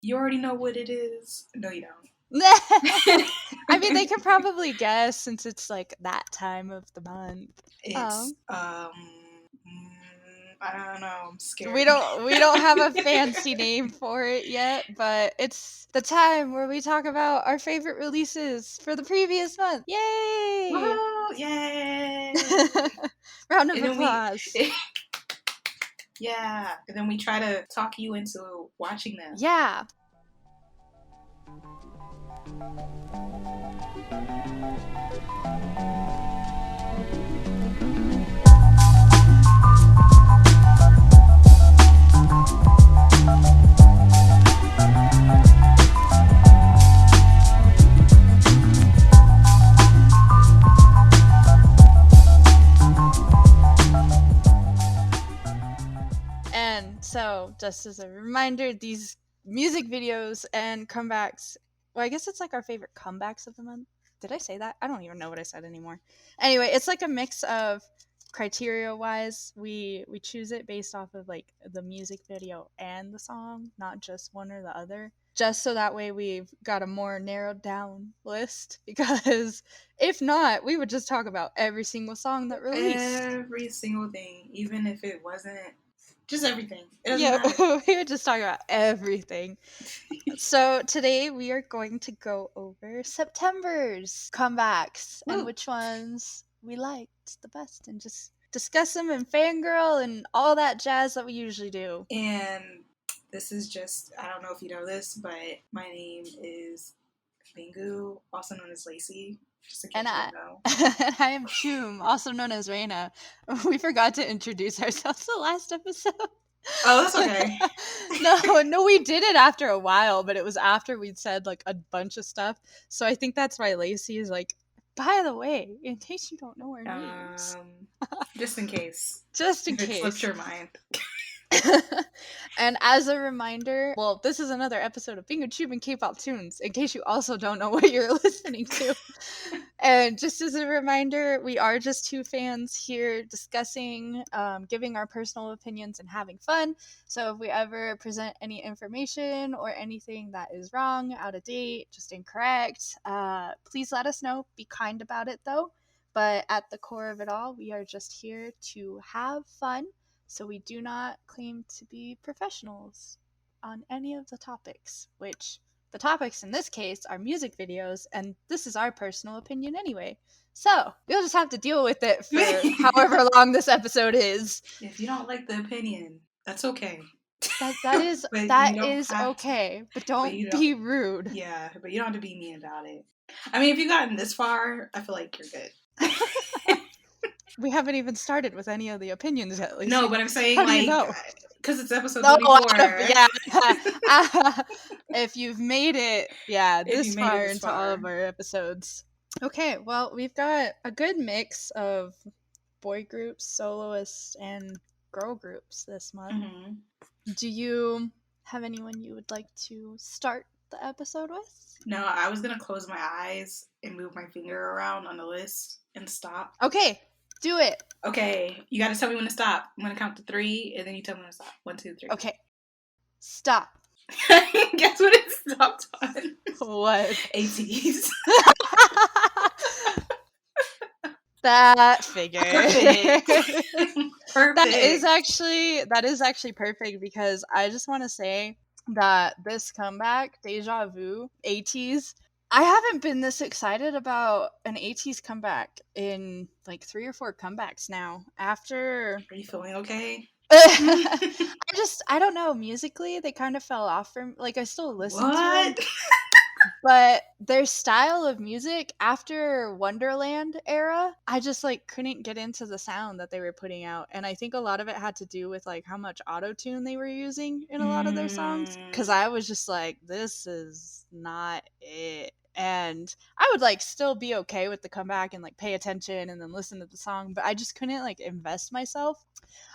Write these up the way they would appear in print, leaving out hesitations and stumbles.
You already know what it is. No, you don't. I mean, they could probably guess since it's like that time of the month. It's I don't know. I'm scared. We don't have a fancy name for it yet, but it's the time where we talk about our favorite releases for the previous month. Yay! Woohoo! Yay! Round of applause. Yeah, and then we try to talk you into watching them. Yeah. And so, just as a reminder, these music videos and comebacks, well, I guess it's like our favorite comebacks of the month. Did I say that? I don't even know what I said anymore. Anyway, it's like a mix of criteria wise. We choose it based off of like the music video and the song, not just one or the other. Just so that way we've got a more narrowed down list, because if not, we would just talk about every single song that released. Every single thing, even if it wasn't, just everything. Yeah, we would just talk about everything. So today we are going to go over September's comebacks and which ones we liked the best, and just discuss them and fangirl and all that jazz that we usually do. And this is just, I don't know if you know this, but my name is Bingu, also known as Lacey. And I am Choom, also known as Reina. We forgot to introduce ourselves the last episode. Oh, that's okay. No, we did it after a while, but it was after we'd said like a bunch of stuff. So I think that's why Lacey is like, by the way, in case you don't know our names. Just in case. Just in case. It slipped your mind. And as a reminder, well, this is another episode of Bingu Choom and K-pop tunes, in case you also don't know what you're listening to. And just as a reminder, we are just two fans here discussing, giving our personal opinions and having fun. So if we ever present any information or anything that is wrong, out of date, just incorrect, please let us know. Be kind about it though. But at the core of it all, we are just here to have fun. So we do not claim to be professionals on any of the topics, which the topics in this case are music videos, and this is our personal opinion anyway. So you'll just have to deal with it for however long this episode is. If you don't like the opinion, that's okay. That is okay, but don't be rude. Yeah, but you don't have to be mean about it. I mean, if you've gotten this far, I feel like you're good. We haven't even started with any of the opinions yet, Lacey. No, but I'm saying, because it's episode 24. Yeah. If you've made it, this far into all of our episodes. Okay, well, we've got a good mix of boy groups, soloists, and girl groups this month. Mm-hmm. Do you have anyone you would like to start the episode with? No, I was going to close my eyes and move my finger around on the list and stop. Okay. Do it. Okay, you gotta tell me when to stop. I'm gonna count to 3, and then you tell me when to stop. 1, 2, 3. Okay. Stop. Guess what it stopped on? What? ATEEZ. That figure. Perfect. That is actually perfect, because I just want to say that this comeback, Deja Vu, ATEEZ, I haven't been this excited about an ATEEZ comeback in like 3 or 4 comebacks now. After... Are you feeling okay? I don't know, musically they kind of fell off from, like, I still listen to them. But their style of music after Wonderland era, I just like couldn't get into the sound that they were putting out. And I think a lot of it had to do with like how much auto-tune they were using in a lot of their songs. Because I was just like, this is not it. And I would like still be okay with the comeback and like pay attention and then listen to the song, but I just couldn't like invest myself.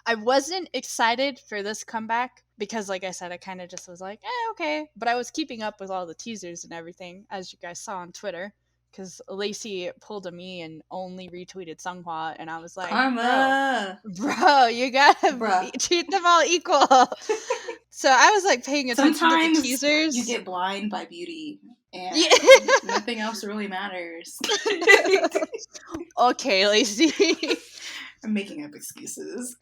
I wasn't excited for this comeback because, like I said, I kind of just was like, okay. But I was keeping up with all the teasers and everything, as you guys saw on Twitter, because Lacey pulled a me and only retweeted Sunghwa, and I was like, Karma. Bro, you gotta treat them all equal. So I was like paying attention to the Sometimes teasers. you get blind by beauty, and Yeah. nothing else really matters. Okay, Lacey. I'm making up excuses.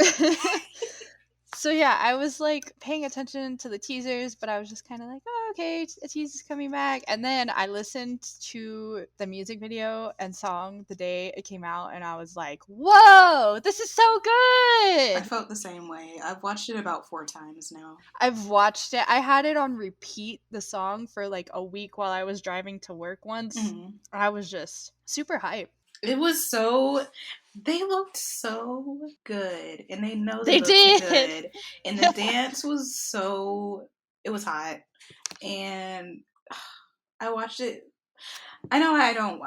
So yeah, I was like paying attention to the teasers, but I was just kind of like, oh, okay, ATEEZ is coming back. And then I listened to the music video and song the day it came out, and I was like, whoa, this is so I good. felt the same way. I've watched it about 4 times now. I've watched it. I had it on repeat, the song, for like a week while I was driving to work once. Mm-hmm. I was just super hyped. It was so. They looked so good, and they know they They looked did. good. And the dance was so. It was hot, and I watched it. I know I don't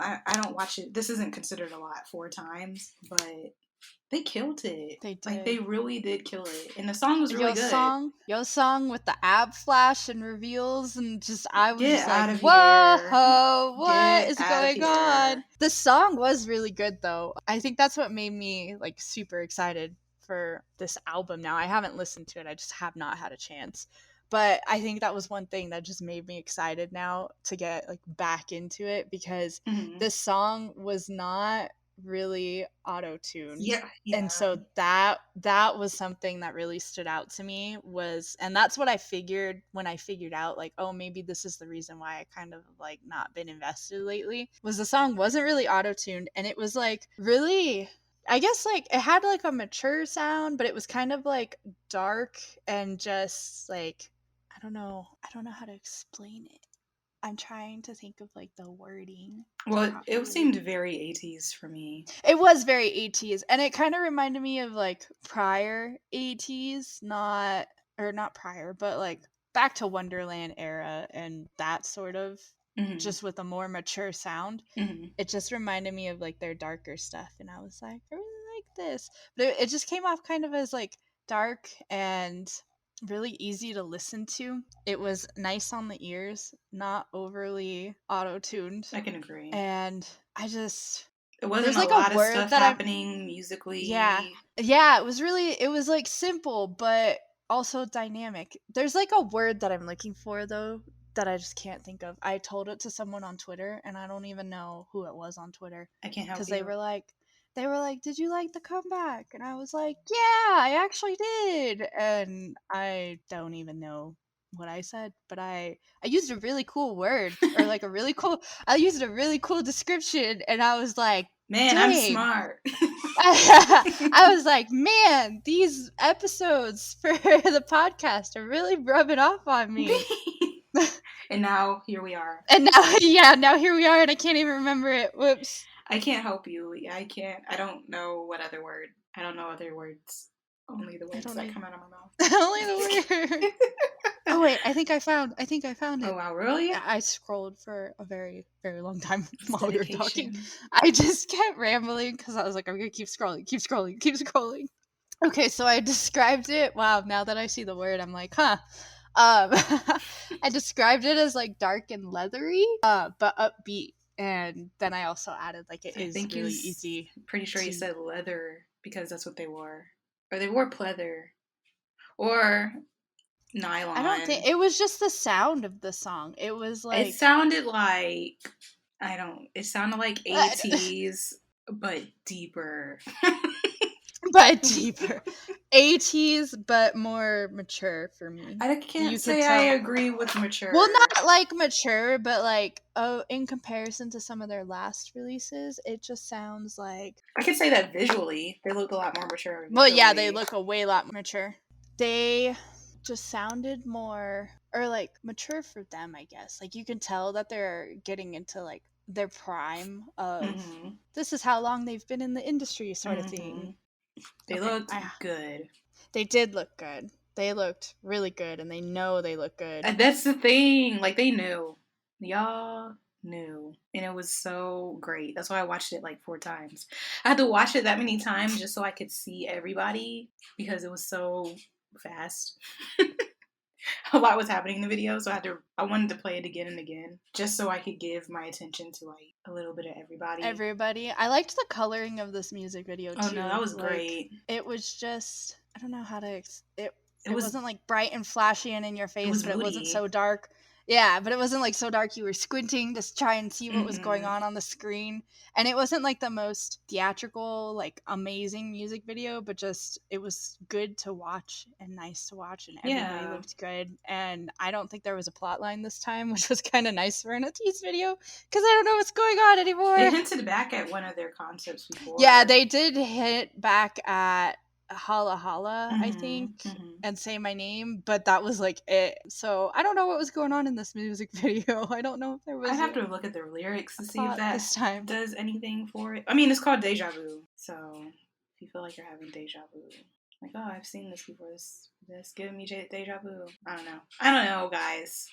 watch it. This isn't considered a lot 4 times, but they killed it. They did. Like, they really did kill it, and the song was really good. Yo song with the ab flash and reveals, and just I was Get just out like, of here. whoa, what Get is out of going on? here. The song was really good though. I think that's what made me like super excited for this album now. I haven't listened to it. I just have not had a chance. But I think that was one thing that just made me excited now to get like back into it, because Mhm. this song was not really auto-tuned. Yeah. And so that was something that really stood out to me, and that's what I figured when I figured out like, oh, maybe this is the reason why I kind of like not been invested lately, was the song wasn't really auto-tuned, and it was like really, I guess like it had like a mature sound, but it was kind of like dark and just like I don't know how to explain it. I'm trying to think of like the wording. Well, it properly. seemed very 80s for me. It was very ATEEZ, and it kind of reminded me of like prior ATEEZ, not prior, but like back to Wonderland era and that sort of, Mhm. just with a more mature sound. Mhm. It just reminded me of like their darker stuff, and I was like, I really like this, but it just came off kind of as like dark and really easy to listen to. It was nice on the ears, not overly auto-tuned, I can agree. and I just It wasn't there's a like lot a of word stuff that I happening musically. yeah it was like simple but also dynamic. There's like a word that I'm looking for though that I just can't think of. I told it to someone on Twitter, and I don't even know who it was on Twitter, I can't help because you. they were like, did you like the comeback? And I was like, yeah, I actually did. And I don't even know what I said, but I used a really cool word, or like I used a really cool description, and I was like, Man, I'm dang. smart. I was like, man, these episodes for the podcast are really rubbing off on me. And now here we are. And now here we are, and I can't even remember it. Whoops. I can't help you. I can't. I don't know what other word. I don't know other words. Only the words that come out of my mouth. Only the word. Oh wait, I think I found it. Oh wow, really? I scrolled for a very, very long time It's while we were dedication. talking. I just kept rambling because I was like, I'm gonna keep scrolling. Okay, so I described it. Wow, now that I see the word, I'm like, huh. I described it as like dark and leathery, but upbeat. And then I also added like it is really easy. Pretty sure you said leather because that's what they wore, or they wore pleather, or nylon. I don't think it was just the sound of the song. It was like it sounded like It sounded like ATEEZ, but deeper. But deeper. ATEEZ, but more mature for me. I can't say I agree with mature. Well, not like mature, but like in comparison to some of their last releases, it just sounds like. I can say that visually, they look a lot more mature. Well, yeah, they look a way lot mature. They just sounded more, or like mature for them, I guess. Like you can tell that they're getting into like their prime of this is how long they've been in the industry, sort of thing. They looked good. They did look good. They looked really good, and they know they look good. And that's the thing. Like, they knew. Y'all knew. And it was so great. That's why I watched it like 4 times. I had to watch it that many times just so I could see everybody, because it was so fast. A lot was happening in the video, so I wanted to play it again and again, just so I could give my attention to like a little bit of everybody. I liked the coloring of this music video too. Oh no, that was great. It was just, I don't know how to It wasn't like bright and flashy and in your It face, was but it wasn't moody. so dark. Yeah, but it wasn't like so dark you were squinting to try and see what was going Mm-mm. on the screen. And it wasn't like the most theatrical, like amazing music video, but just it was good to watch and nice to watch, and everybody Yeah. looked good. And I don't think there was a plot line this time, which was kind of nice for an ATEEZ video because I don't know what's going on They anymore. hinted back at one of their concepts Yeah, before. they did hit back at Holla Holla, I think, Mm-hmm. Mm-hmm. and Say My Name, but that was like it. So I don't know what was going on in this music video. I don't know if there I'd was have to look at the lyrics a to see if plot that this time. does anything for it. I mean, it's called Deja Vu, so if you feel like you're having deja vu, like, oh, I've seen this before. This giving me deja vu. I don't know. I don't know, guys.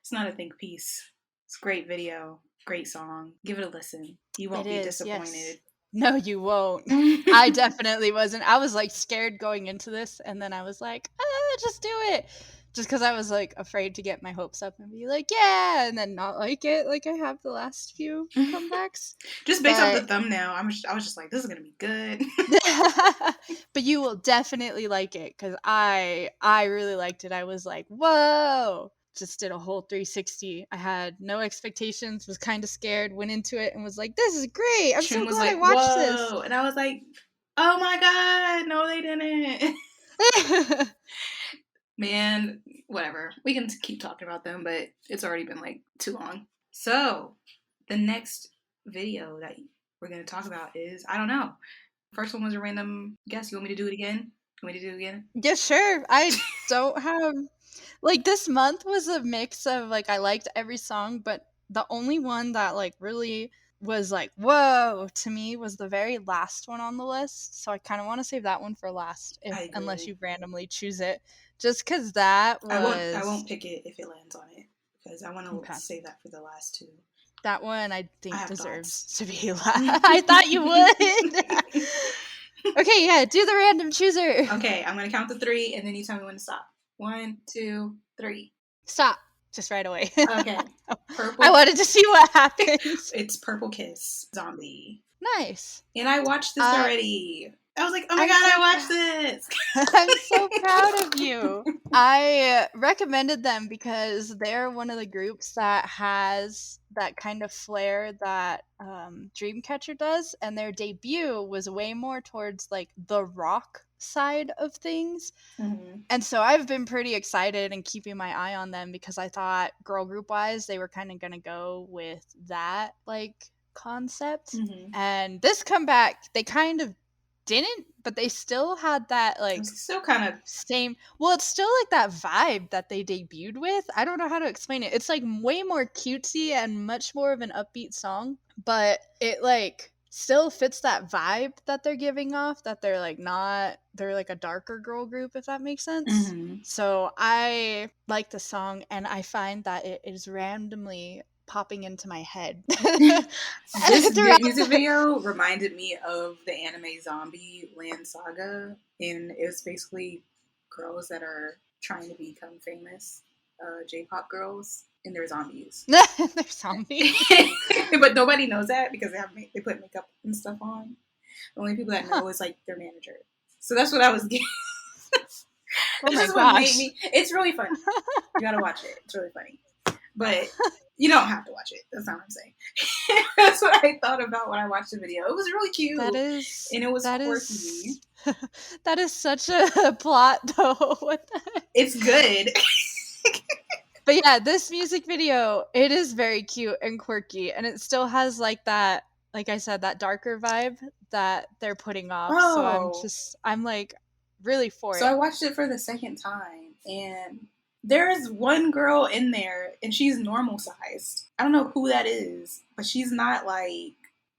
It's not a think piece. It's a great video, great song. Give it a listen. You It won't be is, yes. disappointed. No, you won't. I definitely wasn't. I was like scared going into this, and then I was like, just do it. Just because I was like afraid to get my hopes up and be like, yeah, and then not like it, like I have the last few comebacks. Just based off the But thumbnail, I was just like, this is gonna be good. but you will definitely like it because I really liked it. I was like, whoa. Just did a whole 360. I had no expectations, was kind of scared, went into it and was like, this is great. I'm so Choom was glad I like, watched this. whoa, and I was like, oh my god, no, they didn't. Man, whatever. We can keep talking about them, but it's already been like too long. So, the next video that we're going to talk about is, I don't know. First one was a random guess. You want me to do it again? You want me to do it again? Yeah, sure. I don't have like this month was a mix of like I liked every song, but the only one that like really was like whoa to me was the very last one on the list. So I kind of want to save that one for last, I if unless agree. you randomly choose it, just because that I was won't pick it if it lands on it because I want to okay. save that for the last two. That one I I think have deserves thoughts. to be last. I thought you would. Okay, yeah, do the random chooser. Okay, I'm going to count to three and then you tell me when to stop. 1, 2, 3. Stop. Just right away. Okay. Purple. I wanted to see what happens. It's Purple Kiss Zombie. Nice. And I watched this already. I was like, oh my I'm god, so I watched this. I'm so proud of you. I recommended them because they're one of the groups that has that kind of flair that Dreamcatcher does, and their debut was way more towards like the rock side of things. Mm-hmm. And so I've been pretty excited and keeping my eye on them because I thought girl group wise they were kind of going to go with that like concept. Mm-hmm. And this comeback they kind of didn't, but they still had that like It's still kind of same, well it's still like that vibe that they debuted with. I don't know how to explain it. It's like way more cutesy and much more of an upbeat song, but it like still fits that vibe that they're giving off, that they're like not, they're like a darker girl group, if that makes sense. mm-hmm. So I like the song and I find that it is randomly popping into my head. This Throughout music video reminded me of the anime Zombie Land Saga, and it was basically girls that are trying to become famous, J-pop girls, and they're zombies. they're zombies. But nobody knows that because they put makeup and stuff on. The only people that know is like their manager. So that's what I was getting. Oh my This is what made gosh. me. It's really funny. You gotta watch it. It's really funny. But you don't have to watch it. That's not what I'm saying. That's what I thought about when I watched the video. It was really cute. That is, and it was that quirky. is, that is such a plot though. What the heck? It's good. But yeah, this music video, it is very cute and quirky, and it still has like that, like I said, that darker vibe that they're putting off. Oh. So I'm like really for it. So I watched it for the second time, and there's one girl in there, and she's normal sized. I don't know who that is, but she's not like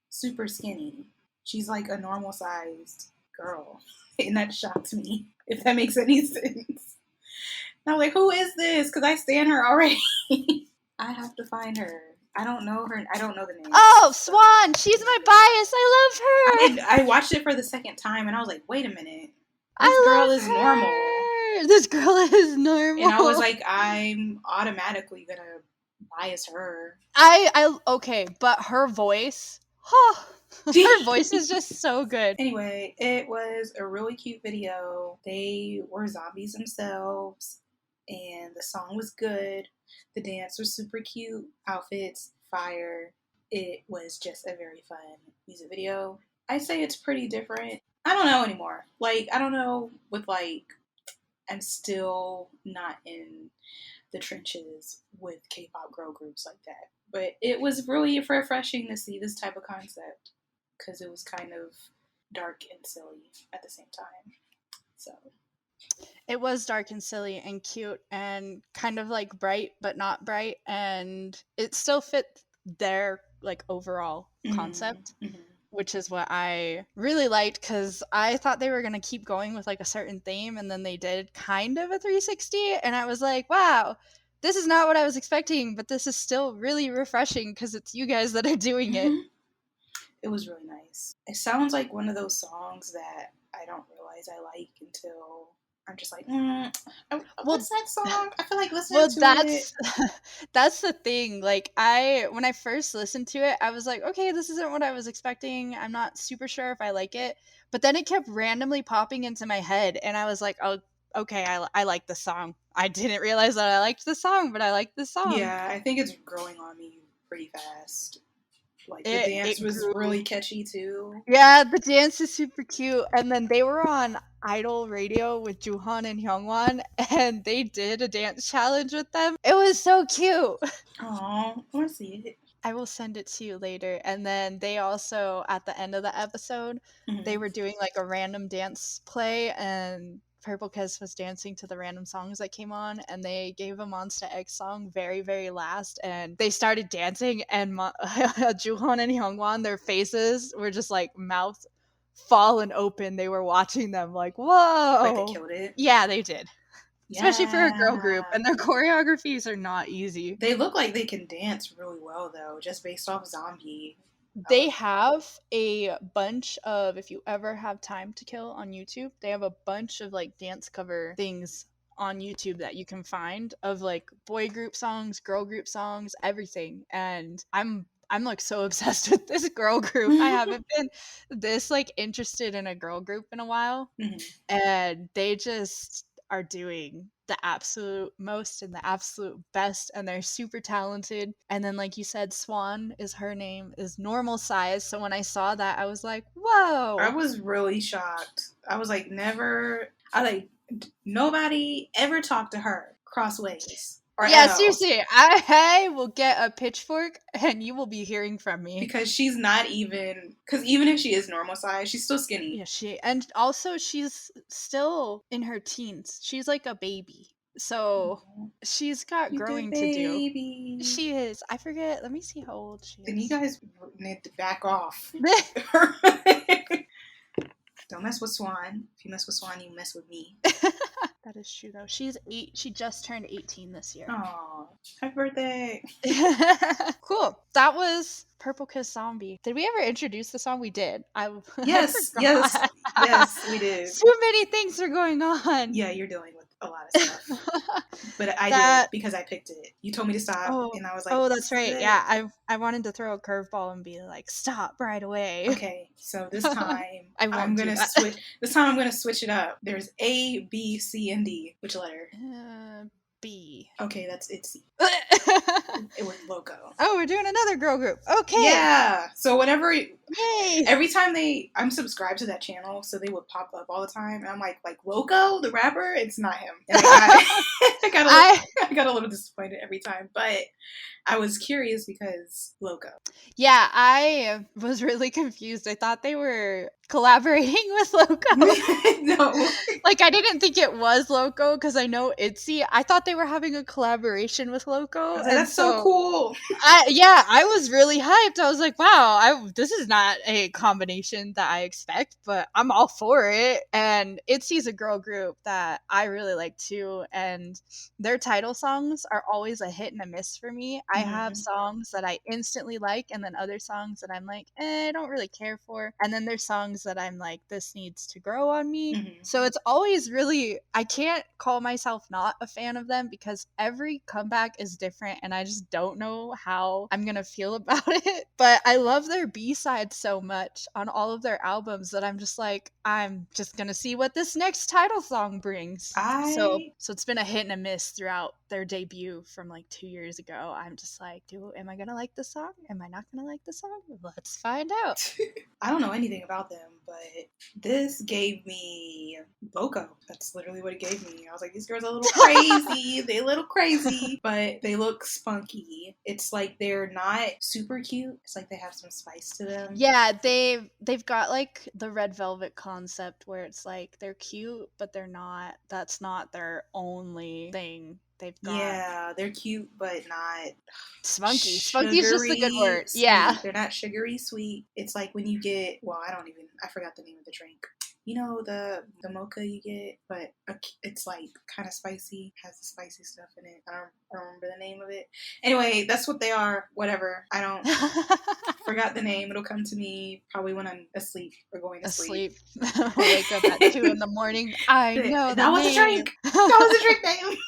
super skinny. She's like a normal sized girl, and that shocked me, if that makes any sense. And I'm like, who is this? Because I stan her already. I have to find her. I don't know her. I don't know the name. Oh, Swan! She's my bias. I love her. I watched it for the second time, and I was like, wait a minute. This girl is normal. This girl is normal. And I was like, I'm automatically gonna bias her. I okay, but her voice, Her voice is just so good. Anyway, it was a really cute video. They were zombies themselves, and the song was good. The dance was super cute. Outfits, fire. It was just a very fun music video. I'd say it's pretty different. I don't know anymore. Like, I don't know with, like, I'm still not in the trenches with K-pop girl groups like that. But it was really refreshing to see this type of concept because it was kind of dark and silly at the same time. So it was dark and silly and cute and kind of like bright but not bright, and it still fit their like overall concept. Mm-hmm. Which is what I really liked, because I thought they were going to keep going with like a certain theme, and then they did kind of a 360, and I was like, wow, this is not what I was expecting, but this is still really refreshing because it's you guys that are doing it. It was really nice. It sounds like one of those songs that I don't realize I like until I'm just like, what's that song? I feel like listening to it. That's the thing. Like, when I first listened to it, I was like, okay, this isn't what I was expecting. I'm not super sure if I like it. But then it kept randomly popping into my head, and I was like, oh, okay, I like the song. I didn't realize that I liked the song, but I liked the song. Yeah, I think it's growing on me pretty fast. Like, the dance was really catchy, too. Yeah, the dance is super cute. And then they were on Idol Radio with Joohan and Hyungwon, and they did a dance challenge with them. It was so cute. Aw, I want to see it. I will send it to you later. And then they also, at the end of the episode, they were doing like a random dance play, and Purple Kiss was dancing to the random songs that came on, and they gave a Monster X song very, very last, and they started dancing, and Joohan and Hyungwon, their faces were just like mouth fallen open. They were watching them like, whoa. Like they killed it? Yeah, they did. Yeah. Especially for a girl group, and their choreographies are not easy. They look like they can dance really well, though, just based off Zombie. They have a bunch of, if you ever have time to kill on YouTube, they have a bunch of like dance cover things on YouTube that you can find of like boy group songs, girl group songs, everything. And I'm like so obsessed with this girl group. I haven't been this like interested in a girl group in a while. And they just are doing the absolute most and the absolute best, and they're super talented. And then, like you said, Swan is her name, is normal size. So when I saw that, I was like, whoa. I was really shocked. I was like, nobody ever talked to her crossways. Yeah, seriously, I will get a pitchfork and you will be hearing from me. Because she's not even, because even if she is normal size, she's still skinny. Yeah, and also she's still in her teens. She's like a baby. So she's got growing to do. She is. I forget. Let me see how old she is. Then you guys need to back off. Don't mess with Swan. If you mess with Swan, you mess with me. That is true, though. She's 8. She just turned 18 this year. Aw, happy birthday. Cool. That was Purple Kiss Zombie. Did we ever introduce the song? We did. Yes, we did. Too many things are going on. Yeah, you're dealing with a lot of stuff. But I did because I picked it. You told me to stop, and I was like, oh, that's right. Yeah, I wanted to throw a curveball and be like, stop right away. Okay, so this time I'm gonna switch. This time I'm gonna switch it up. There's A, B, C, and D. Which letter? B. Okay, that's ITZY. It was logo. Oh, we're doing another girl group. Okay. Yeah. So whenever, yay! Every time I'm subscribed to that channel, so they would pop up all the time, and I'm like Loco, the rapper, it's not him. And I got a little disappointed every time, but I was curious because Loco. Yeah, I was really confused. I thought they were collaborating with Loco. No. Like, I didn't think it was Loco because I know ITZY. I thought they were having a collaboration with Loco. That's so cool. I was really hyped. I was like, wow, this is not not a combination that I expect, but I'm all for it. And ATEEZ a girl group that I really like too, and their title songs are always a hit and a miss for me. I have songs that I instantly like, and then other songs that I'm like, I don't really care for. And then there's songs that I'm like, this needs to grow on me. So it's always really, I can't call myself not a fan of them because every comeback is different and I just don't know how I'm gonna feel about it. But I love their B-sides so much on all of their albums that I'm just like, I'm just gonna see what this next title song brings. So it's been a hit and a miss throughout their debut from like 2 years ago. I'm just like, am I gonna like the song? Am I not gonna like the song? Let's find out. I don't know anything about them, but this gave me Boko. That's literally what it gave me. I was like, these girls are a little crazy. They a little crazy, but they look spunky. It's like they're not super cute. It's like they have some spice to them. Yeah, they've got like the red velvet concept where it's like they're cute, but they're not. That's not their only thing. They've got, yeah, they're cute, but not spunky. Spunky is just the good word. Sweet. Yeah, they're not sugary sweet. It's like when you get, well, I forgot the name of the drink. You know, the mocha you get, but it's like kind of spicy, has the spicy stuff in it. I don't remember the name of it. Anyway, that's what they are. Whatever. I don't forgot the name. It'll come to me probably when I'm asleep or going to sleep. Wake up at 2 a.m. I know that was a drink. That was a drink name.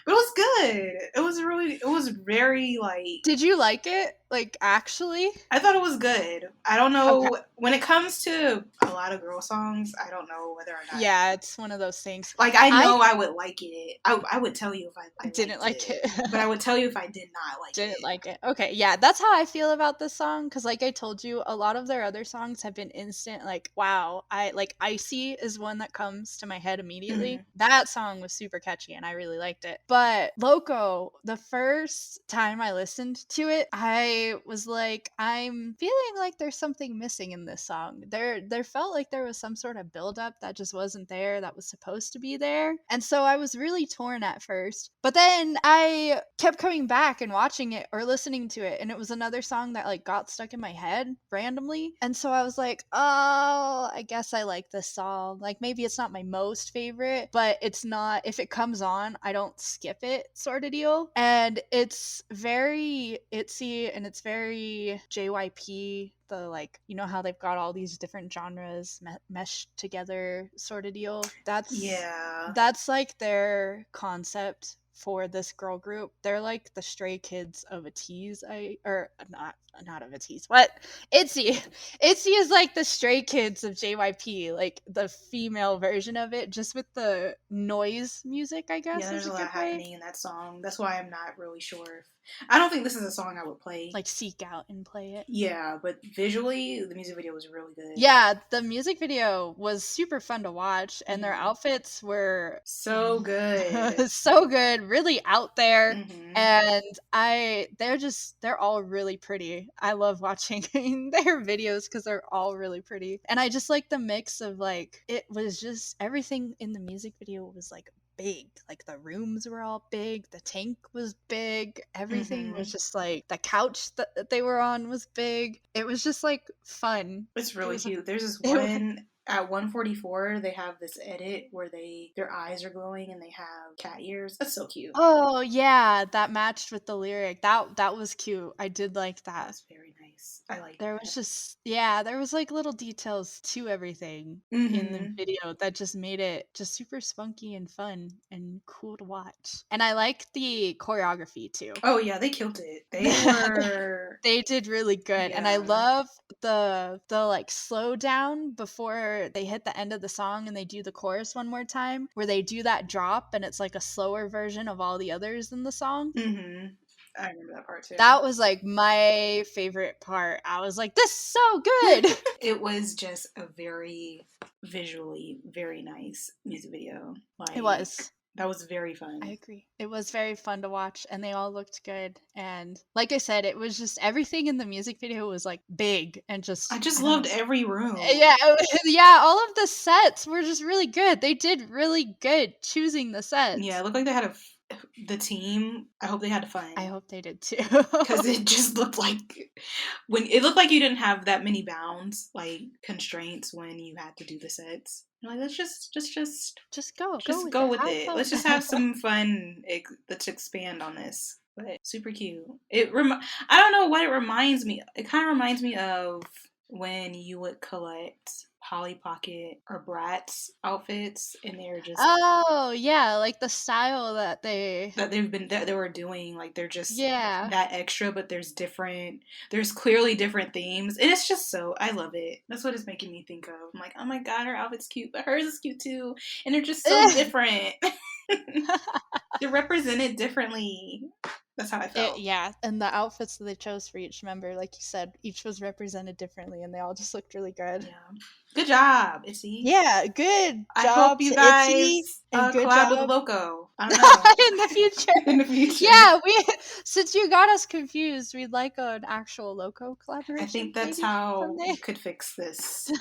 But it was good. It was very like. Did you like it? Like, actually? I thought it was good. I don't know. Okay. When it comes to a lot of girl songs, I don't know whether or not. Yeah, it's one of those things. Like, I know I would like it. I would tell you if I didn't like it. But I would tell you if I did not like it. Didn't like it. Okay, yeah, that's how I feel about this song. Because, like I told you, a lot of their other songs have been instant. Like, wow. Like, A.C.E is one that comes to my head immediately. That song was super catchy, and I really liked it. But Loco, the first time I listened to it, I was like, I'm feeling like there's something missing in this song. There felt like there was some sort of buildup that just wasn't there, that was supposed to be there. And so I was really torn at first. But then I kept coming back and watching it or listening to it, and it was another song that like got stuck in my head randomly. And so I was like, oh, I guess I like this song. Like, maybe it's not my most favorite, but it's not, if it comes on, I don't skip it sort of deal. And it's very ITZY and it's very JYP. The, like, you know how they've got all these different genres meshed together sort of deal. That's like their concept for this girl group. They're like the Stray Kids of ATEEZ. Not of ATEEZ. What? ITZY. ITZY is like the Stray Kids of JYP, like the female version of it, just with the noise music, I guess. Yeah, there's a lot happening in that song. That's why I'm not really sure. I don't think this is a song I would play. Like, seek out and play it. Yeah, but visually, the music video was really good. Yeah, the music video was super fun to watch, and their outfits were so good. So good, really out there. And they're all really pretty. I love watching their videos because they're all really pretty. And I just like the mix of, like, it was just everything in the music video was like big. Like, the rooms were all big, the tank was big, everything was just like, the couch that they were on was big. It was just like fun. It's really cute. There's this one at 144, they have this edit where their eyes are glowing and they have cat ears. That's so cute. Oh yeah, that matched with the lyric. That was cute. I did like that. That's very nice. I like there was just, yeah, there was like little details to everything in the video that just made it just super spunky and fun and cool to watch. And I like the choreography too. Oh yeah, they killed it. They did really good. And I love the like slow down before they hit the end of the song and they do the chorus one more time, where they do that drop and it's like a slower version of all the others in the song. I remember that part too. That was like my favorite part. I was like, this is so good. It was just a very visually very nice music video. Like, it was. That was very fun. I agree. It was very fun to watch and they all looked good. And like I said, it was just everything in the music video was like big and just... I just loved every room. Yeah, all of the sets were just really good. They did really good choosing the sets. Yeah, it looked like they had the team, I hope they had I fun. hope they did too. Because it just looked like you didn't have that many bounds, like constraints when you had to do the sets. You're like, let's Just go just with go it. with Have it. fun. Let's just have some fun. Let's expand on this. But super cute. I don't know what it reminds me. It kind of reminds me of when you would collect Polly Pocket or Bratz outfits, and they're just Oh, yeah, like the style that they that they were doing, like they're just Yeah. that extra, but there's clearly different themes, and it's just so I love it. That's what it's making me think of. I'm like, oh my god, her outfit's cute, but hers is cute too, and they're just so different. They're represented differently. That's how I felt. Yeah, and the outfits that they chose for each member, like you said, each was represented differently, and they all just looked really good. Yeah, good job, A.C.E. Yeah, good I hope job you to ITZY, guys and good collab with job Loco. I don't know. in the future. In the future. Yeah, since you got us confused, we'd like an actual Loco I collaboration think that's maybe how someday. we could fix this.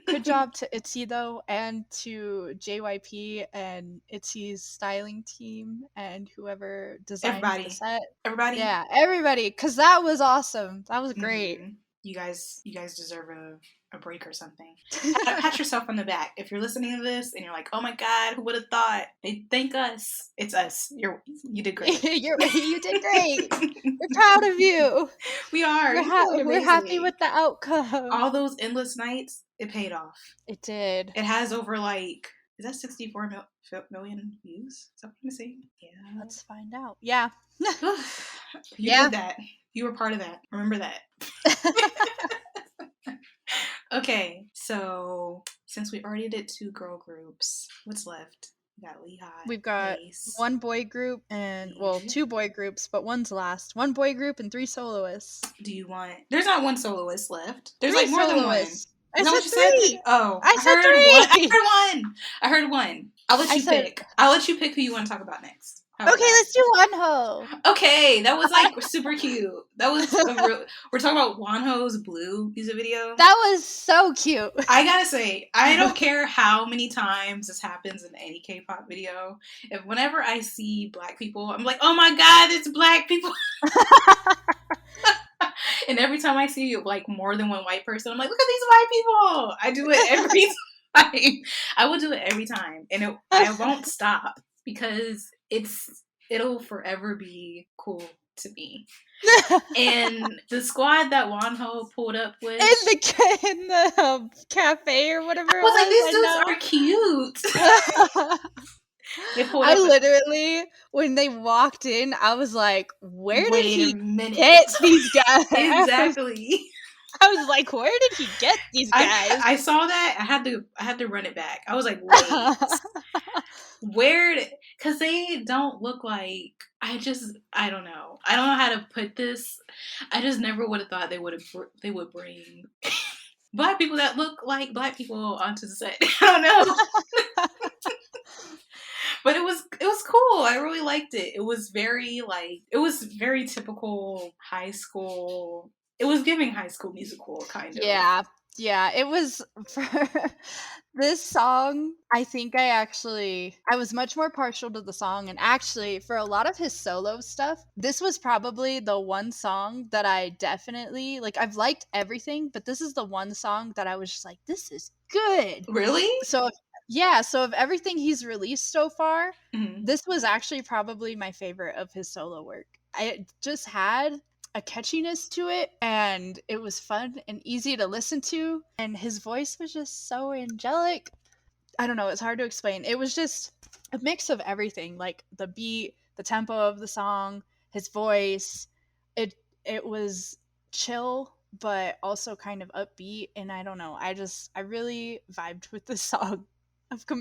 Good job to ITZY though, and to JYP and ITZY's styling team and whoever designed the Everybody. set. Everybody. Yeah, everybody, because that was awesome. That was great. Mm-hmm. You guys deserve a break or something. Pat yourself on the back. If you're listening to this and you're like, oh my god, who would have thought? They thank us. It's us. You did great. You did great. We're proud of you. We are. We're happy with the outcome. All those endless nights, it paid off. It did. It has over like, is that 64 million views? Is that what I'm saying? Yeah. Let's find out. Yeah. You did that. You were part of that. Remember that. Okay, so since we already did 2 girl groups, what's left? We got Lee Hi. We've got ATEEZ. 1 boy group and, well, 2 boy groups, but one's last. 1 boy group and 3 soloists. Do you want? There's not 1 soloist left. There's 3 like more soloists. than one. I Is said that what you 3. said? Oh, I said 3. I heard one. I'll let you pick. I'll let you pick who you want to talk about next. Okay, let's do Wonho. Okay, that was like super cute. That was we're talking about Wonho's Blue music video. That was so cute. I gotta say, I don't care how many times this happens in any K-pop video. Whenever I see black people, I'm like, oh my god, it's black people. And every time I see like more than one white person, I'm like, look at these white people. I do it every time. I will do it every time, and I won't stop because it'll forever be cool to me. And the squad that Wonho pulled up with in the cafe or whatever. I was like, these dudes are cute. I literally, when they walked in, I was like, where did he get these guys? Exactly. I was like, where did he get these guys? I saw that. I had to run it back. I was like, wait. Because they don't look like, I don't know. I don't know how to put this. I just never would have thought they would bring black people that look like black people onto the set. I don't know. But it was cool. I really liked it. It was very typical high school. It was giving High School Musical kind of. Yeah, it was for this song. I think I was much more partial to the song, and actually for a lot of his solo stuff, this was probably the one song that I definitely like. I've liked everything, but this is the one song that I was just like, this is good. Really? So of everything he's released so far, this was actually probably my favorite of his solo work. I just had a catchiness to it, and it was fun and easy to listen to, and his voice was just so angelic. I don't know, it's hard to explain. It was just a mix of everything, like the beat, the tempo of the song, his voice. It was chill but also kind of upbeat, and I don't know, I really vibed with this song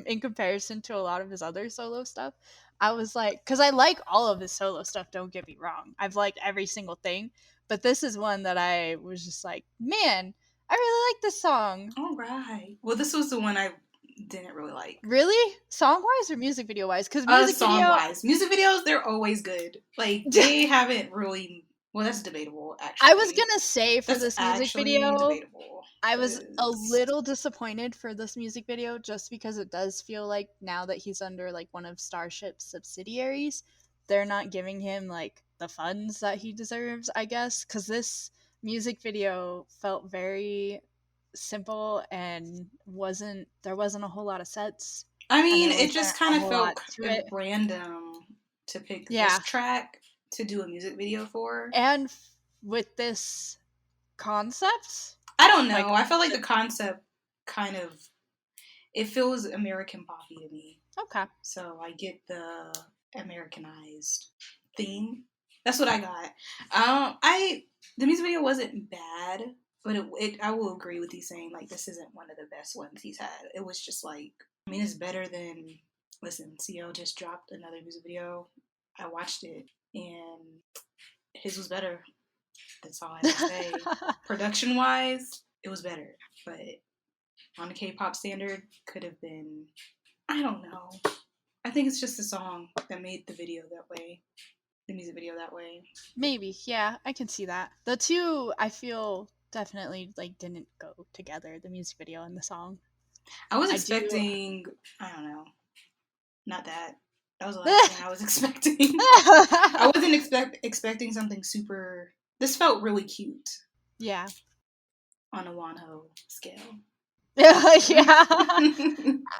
in comparison to a lot of his other solo stuff. I was like, because I like all of his solo stuff, don't get me wrong. I've liked every single thing, but this is one that I was just like, man, I really like this song. All right. Well, this was the one I didn't really like. Really? Song-wise or music video-wise? Because song-wise. Music videos, they're always good. Like, they haven't really Well, that's debatable, I was actually. gonna say for That's this music actually video, debatable. I was a 'Cause little disappointed for this music video just because it does feel like now that he's under like one of Starship's subsidiaries, they're not giving him like the funds that he deserves, I guess, cuz this music video felt very simple and wasn't a whole lot of sets I and mean, there it wasn't just a kind of whole lot felt to it. random to pick this Yeah. track to do a music video for. And with this concept, I don't like know. I feel like the concept kind of it feels American poppy to me. okay. So I get the Americanized thing. That's what I got. The music video wasn't bad, but I will agree with you saying like this isn't one of the best ones he's had. It was just like I mean it's better than listen, CL just dropped another music video. I watched it and his was better. That's all I have to say. Production wise, it was better, but on a K-pop standard, could have been. I don't know. I think it's just the song that made the video that way, the music video that way. Maybe, yeah, I can see that. The two I feel definitely like didn't go together, the music video and the song. I was I do expecting. I don't know. Not that. That was the last thing I was expecting. I wasn't expecting something super. This felt really cute Yeah. on a Wonho scale. Yeah.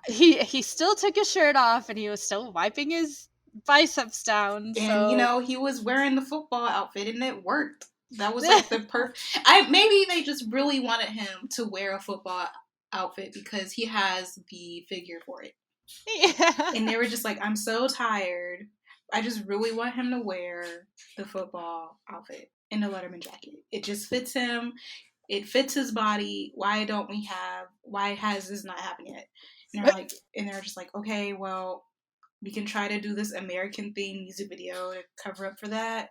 He still took his shirt off and he was still wiping his biceps down, And you so know he was wearing the football outfit and it worked. That was like the perfect. I maybe they just really wanted him to wear a football outfit because he has the figure for it. yeah. And they were just like, I'm so tired. I just really want him to wear the football outfit and the Letterman jacket. It just fits him. It fits his body. Why has this not happened yet? And they're just like, okay, well, we can try to do this American themed music video to cover up for that.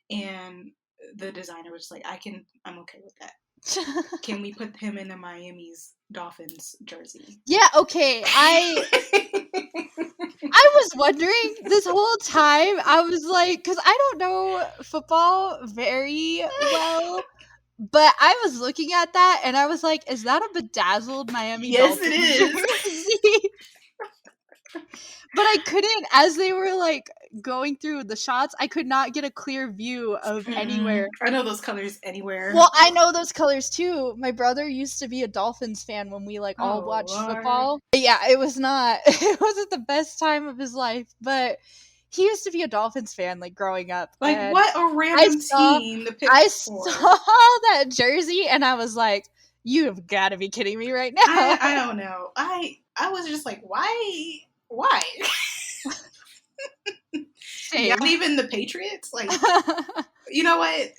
And the designer was like, I'm okay with that. Can we put him in the Miami's Dolphins jersey? Yeah, okay. I was wondering this whole time. I was like, because I don't know football very well, but I was looking at that and I was like, is that a bedazzled Miami Yes, it Dolphins is. jersey? But I couldn't, as they were like going through the shots, I could not get a clear view of anywhere. I know those colors anywhere. Well, I know those colors too. My brother used to be a Dolphins fan when we like all Oh, watched Lord. football. But yeah, it wasn't the best time of his life, but he used to be a Dolphins fan like growing up. Like, And what a random team to pick I for. saw that jersey and I was like, you have got to be kidding me right now. I don't know. I was just like, why? Why? Not even the Patriots? Like, you know what?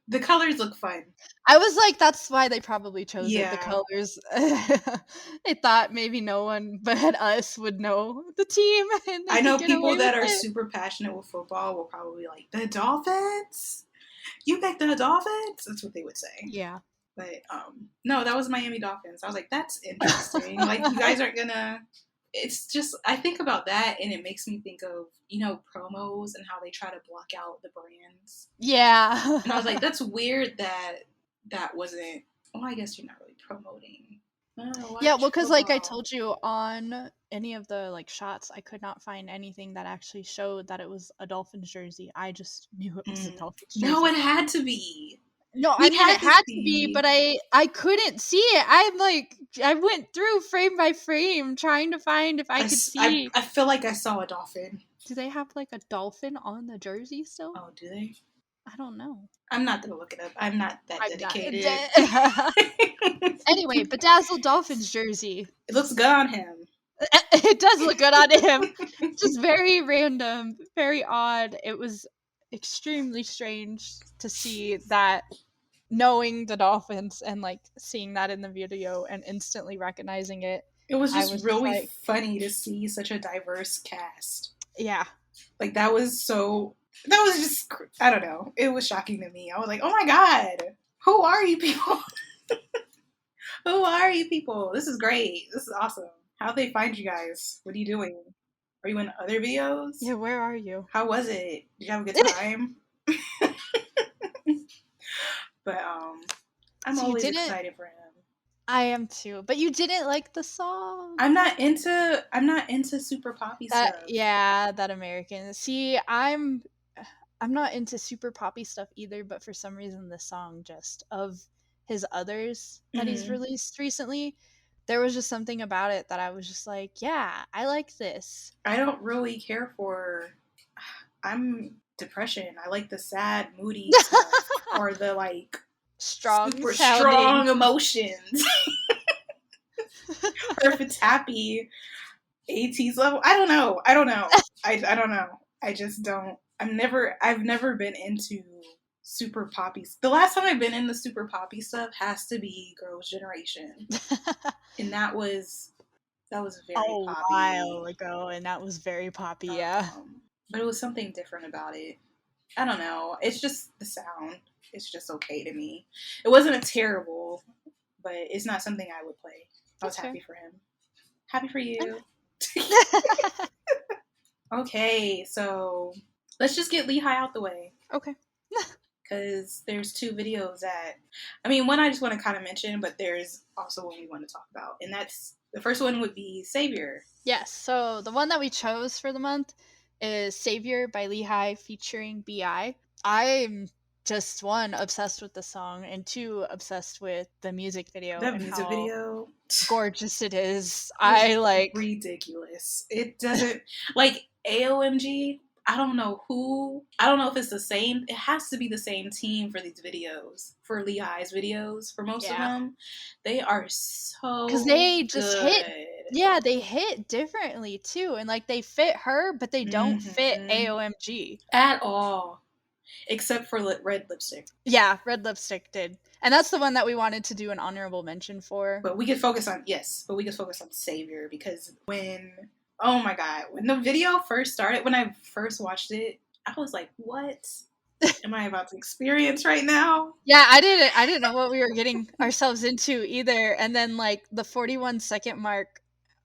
The colors look fun. I was like, that's why they probably chose it, the Yeah. colors. They thought maybe no one but us would know the team. And they I know could get away people that with are it. super passionate with football will probably be like, the Dolphins? You picked the Dolphins? That's what they would say. Yeah. But no, that was Miami Dolphins. I was like, that's interesting. Like, you guys aren't gonna. It's just I think about that and it makes me think of promos and how they try to block out the brands. Yeah. And I was like, that's weird that wasn't. Well, I guess you're not really promoting. Yeah, well, because like I told you on any of the like shots, I could not find anything that actually showed that it was a Dolphins jersey. I just knew it was a Dolphins jersey. No, it had to be. No, I mean it had to be, but I couldn't see it. I went through frame by frame trying to find if I could see. I feel like I saw a dolphin. Do they have like a dolphin on the jersey still? Oh, do they? I don't know. I'm not gonna look it up. I'm not that dedicated. Anyway, bedazzled Dolphins jersey. It looks good on him. It does look good on him. Just very random, very odd. It was extremely strange to see that, knowing the Dolphins and like seeing that in the video and instantly recognizing it. It was just really funny to see such a diverse cast. Yeah. Like that was just, I don't know. It was shocking to me. I was like, oh my God, who are you people? Who are you people? This is great. This is awesome. How'd they find you guys? What are you doing? Are you in other videos? Yeah, where are you? How was it? Did you have a good time? But I'm So you always didn't. excited for him. I am too, but you didn't like the song. I'm not into super poppy That stuff. yeah, that American. See, I'm not into super poppy stuff either, but for some reason the song just of his others that he's Hmm. released recently, there was just something about it that I was just like, yeah, I like this. I don't really care for. I'm depression. I like the sad, moody stuff or the like Strong super strong sounding. emotions. Or if it's happy, ATEEZ level. I don't know. I don't know. I don't know. I just don't. I've never been into super poppy. The last time I've been in the super poppy stuff has to be Girls' Generation, and that was A very while poppy. ago, and that was very poppy, yeah. But it was something different about it. I don't know. It's just the sound. It's just okay to me. It wasn't a terrible, but it's not something I would play. I was That's fair. happy for him. Happy for you. Okay, so let's just get Lee Hi out the way. Okay. Because there's two videos that, I mean, one I just want to kind of mention, but there's also one we want to talk about. And that's, the first one would be Savior. Yes, so the one that we chose for the month is Savior by Lee Hi featuring B.I. I'm just one, obsessed with the song, and two, obsessed with the music video That and music how video gorgeous it is. is I like. ridiculous. It doesn't, like, AOMG, I don't know if it's the same, it has to be the same team for these videos, for Lee Hi's videos, for most of Yeah. them. They are Because so they just hit. good. Yeah, they hit differently too. And like they fit her, but they don't fit Hmm. AOMG. At all. Except for red lipstick. Yeah, Red Lipstick did. And that's the one that we wanted to do an honorable mention for. But we could focus on, yes, but we could focus on Savior because oh my God, when the video first started, when I first watched it, I was like, what am I about to experience right now? Yeah, I didn't know what we were getting ourselves into either. And then like the 41-second mark,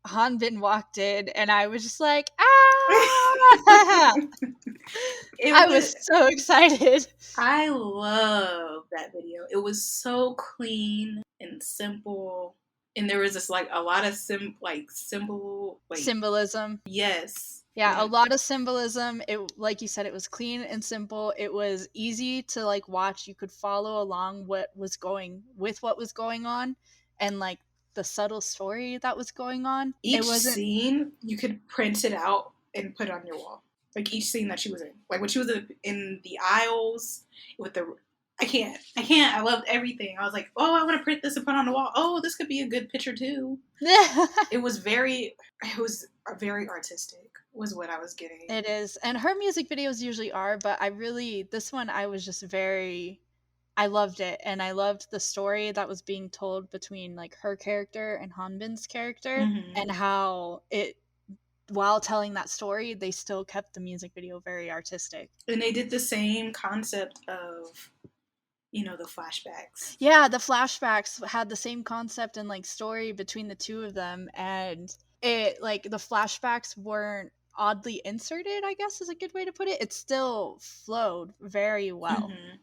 Hanbin walked in and I was just like, ah! It I was, was so excited. I love that video. It was so clean and simple. And there was just like a lot of symbol, like, Symbolism. yes. Yeah, a And lot of symbolism. It, like you said, it was clean and simple. It was easy to like watch. You could follow along what was going on, and like the subtle story that was going on. It each wasn't. scene you could print it out and put it on your wall, like each scene that she was in, like when she was in the aisles with the, I can't, I loved everything. I was like, oh, I want to print this and put it on the wall. Oh, this could be a good picture too. It was very artistic was what I was getting. It is, and her music videos usually are, but this one I was just very. I loved it, and I loved the story that was being told between like her character and Hanbin's character, Hmm. and how it, while telling that story, they still kept the music video very artistic. And they did the same concept of, the flashbacks. Yeah, the flashbacks had the same concept and like story between the two of them, and it like the flashbacks weren't oddly inserted, I guess is a good way to put it. It still flowed very well Hmm.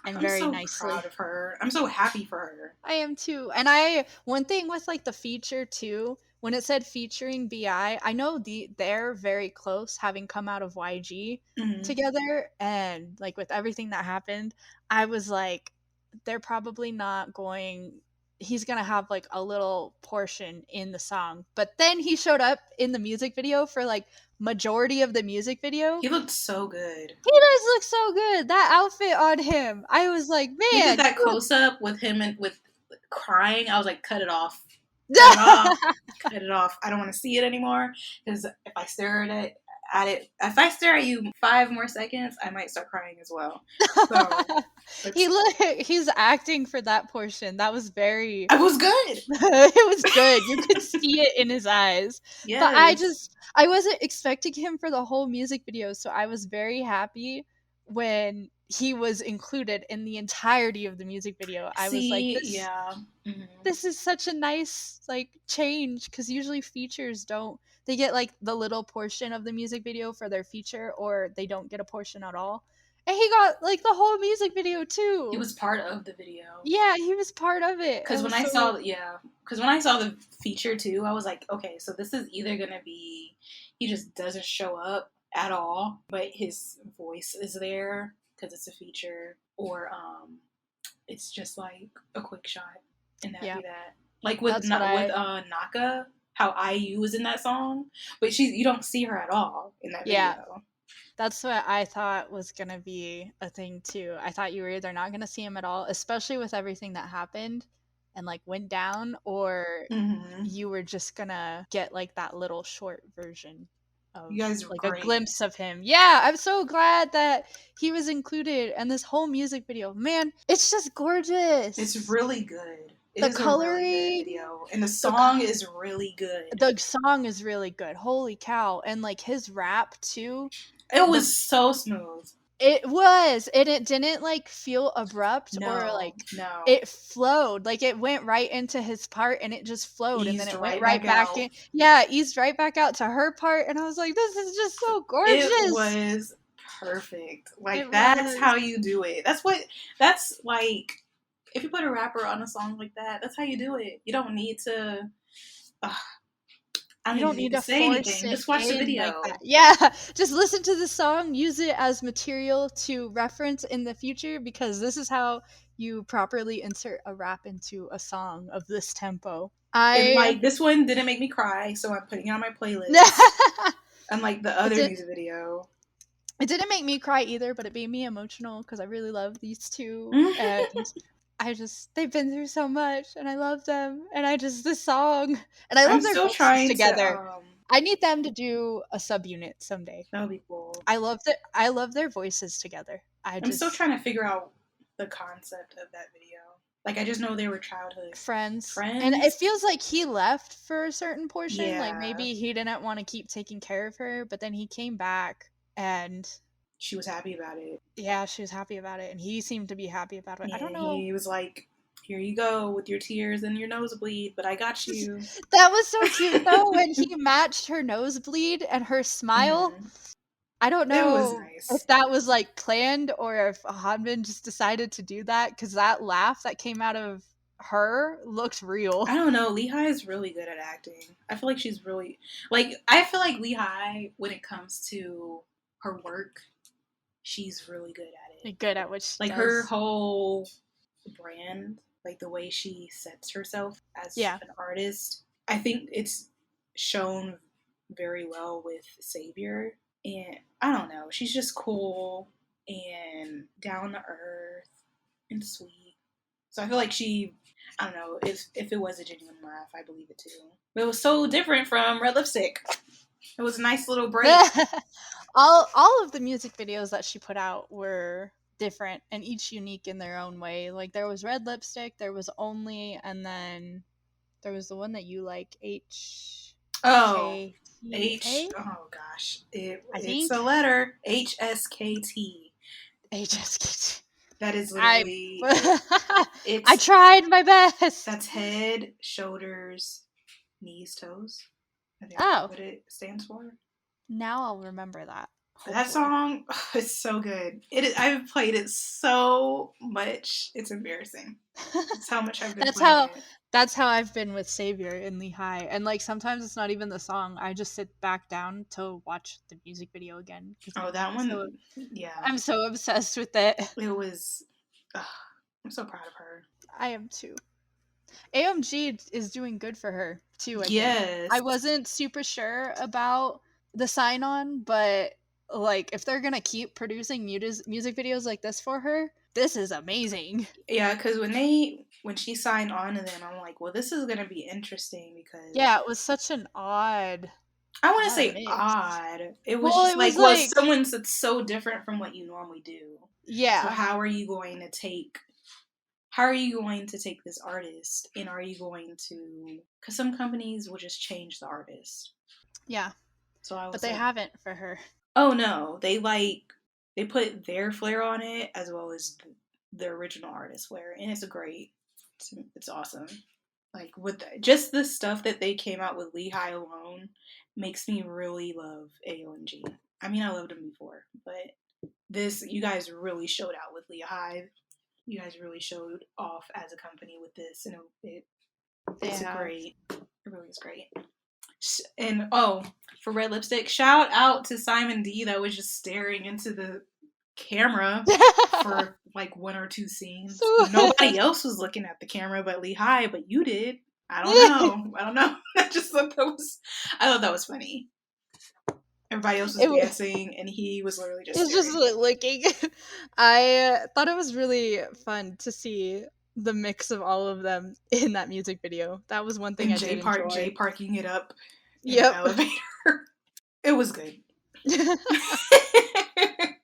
and I'm very so proud nicely. of her. I'm so happy for her. I am too. And one thing with like the feature too, when it said featuring BI, I know they're very close, having come out of YG Hmm. together, and like with everything that happened, I was like, they're probably not going. He's gonna have like a little portion in the song, but then he showed up in the music video for like majority of the music video. He looked so good. He does look so good. That outfit on him, I was like, They did man, that you close up with him and with crying. I was like, cut it off. Cut it off. Cut it off. I don't want to see it anymore. Because if I stare at you 5 more seconds, I might start crying as well. So he it's, look he's acting for that portion. That was very I was good. it was good. You could see it in his eyes. But Yes. I wasn't expecting him for the whole music video, so I was very happy when he was included in the entirety of the music video. I was like, See, yeah. Hmm. this is such a nice like change, because usually features don't, they get like the little portion of the music video for their feature, or they don't get a portion at all. And he got like the whole music video He too. was part of the video. Yeah, he was part of it. It Because when was I so saw, because when I saw the feature too, I was like, okay, so this is either gonna be he just doesn't show up at all, but his voice is there because it's a feature, or it's just like a quick shot, and that'd yeah. be that. Like That's what with I Naka, how IU was in that song, but you don't see her at all in that yeah. video. That's what I thought was gonna be a thing too. I thought you were either not gonna see him at all, especially with everything that happened and like went down, or Mm-hmm. you were just gonna get like that little short version You of guys were like a great. glimpse of him. Yeah, I'm so glad that he was included and this whole music video. Man, it's just It's gorgeous. really good. It The is a really good coloring, video, and the the song is really good. the song is really good. Holy cow. And like his rap too. It The was so smooth. It was, and it didn't like feel abrupt or No, like no. it flowed. Like it went right into his part and it just flowed and then Eased it went right right back back out. in. Yeah, eased right back out to her part and I was like, this is just so It gorgeous. was perfect. It Like that's was. how you do it. That's like if you put a rapper on a song like that, that's how you do it. You don't need to I don't You even don't need need to to say force anything. it Just watch the in like that. video. Yeah, just listen to the song, use it as material to reference in the future because this is how you properly insert a rap into a song of this tempo. And I like this one didn't make me cry, so I'm putting it on my playlist. Unlike the it other did music video. it didn't make me cry either, but it made me emotional because I really love these two and they've been through so much and I love them and I just this song and I I'm love their still voices trying to together. I need them to do a subunit someday. that would be cool. I love their voices together. I I'm still just trying to figure out the concept of that video. Like I just know they were childhood friends. And it friends. feels like he left for a certain portion. Like Yeah. maybe he didn't want to keep taking care of her, but then he came back and She was happy about it. yeah, she was happy about it and he seemed to be happy about it. I don't Yeah, know. he was like, here you go with your tears and your nosebleed, but I got you. That was so cute though when he matched her nosebleed and her smile. Hmm. I don't It was know if nice. that was like planned or if Hanbin just decided to do that because that laugh that came out of her looked real. I don't know. Lehigh is really good at acting. I feel like she's really like. I feel like Lehigh, when it comes to her work, she's really good at it. Good at what she Like her does. whole brand, like the way she sets herself as Yeah. an artist, I think it's shown very well with Savior. And I don't know, she's just cool and down to earth and sweet. So I feel like I don't know, if it was a genuine laugh, I believe it too. But it was so different from Red Lipstick. It was a nice little break. all of the music videos that she put out were different and each unique in their own way. Like there was Red Lipstick, there was Only, and then there was the one that you like, Oh, HKT, oh gosh, I it's think. a letter HSKT. HSKT. That is I literally I it's tried my best. that's head, shoulders, knees, toes. I think that's Oh, what it stands for. now I'll remember that. But that Hopefully. song, it's so good. I've played it so much. It's embarrassing. That's how much I've been that's playing how it. that's how I've been with Savior in Lee Hi. And like sometimes it's not even the song. I just sit back down to watch the music video again because Oh, that one, yeah. I'm so obsessed with it. It was. Ugh, I'm so proud of her. I am too. AMG is doing good for her too, I think. Yes. I wasn't super sure about the sign on, but like if they're gonna keep producing music videos like this for her, this is amazing. Yeah, because when she signed on to them, I'm like, well, this is gonna be interesting because Yeah, it was such an I want to odd say mix. odd. It was Well, just it was like, well, like someone that's so different from what you normally do. So yeah, how are you going to take? How are you going to take this artist, and are you going to? Because some companies will just change the artist. yeah, So I but was they like, haven't for her. oh no, they put their flair on it as well as the original artist flair, and it's great. It's awesome. Like with just the stuff that they came out with Lehigh alone makes me really love AONG. I mean, I loved him before, but you guys really showed out with Lee Hi. You guys really showed off as a company with this, and it's a great. It really is great. And for Red Lipstick, shout out to Simon D that was just staring into the camera for like one or two scenes. Nobody else was looking at the camera but Lee Hi, but you did. I don't know. I thought that was funny. Everybody else was dancing, and he was literally just staring. Just looking. I thought it was really fun to see the mix of all of them in that music video. That was one thing I did enjoy. Jay parking it up in the elevator. It was good.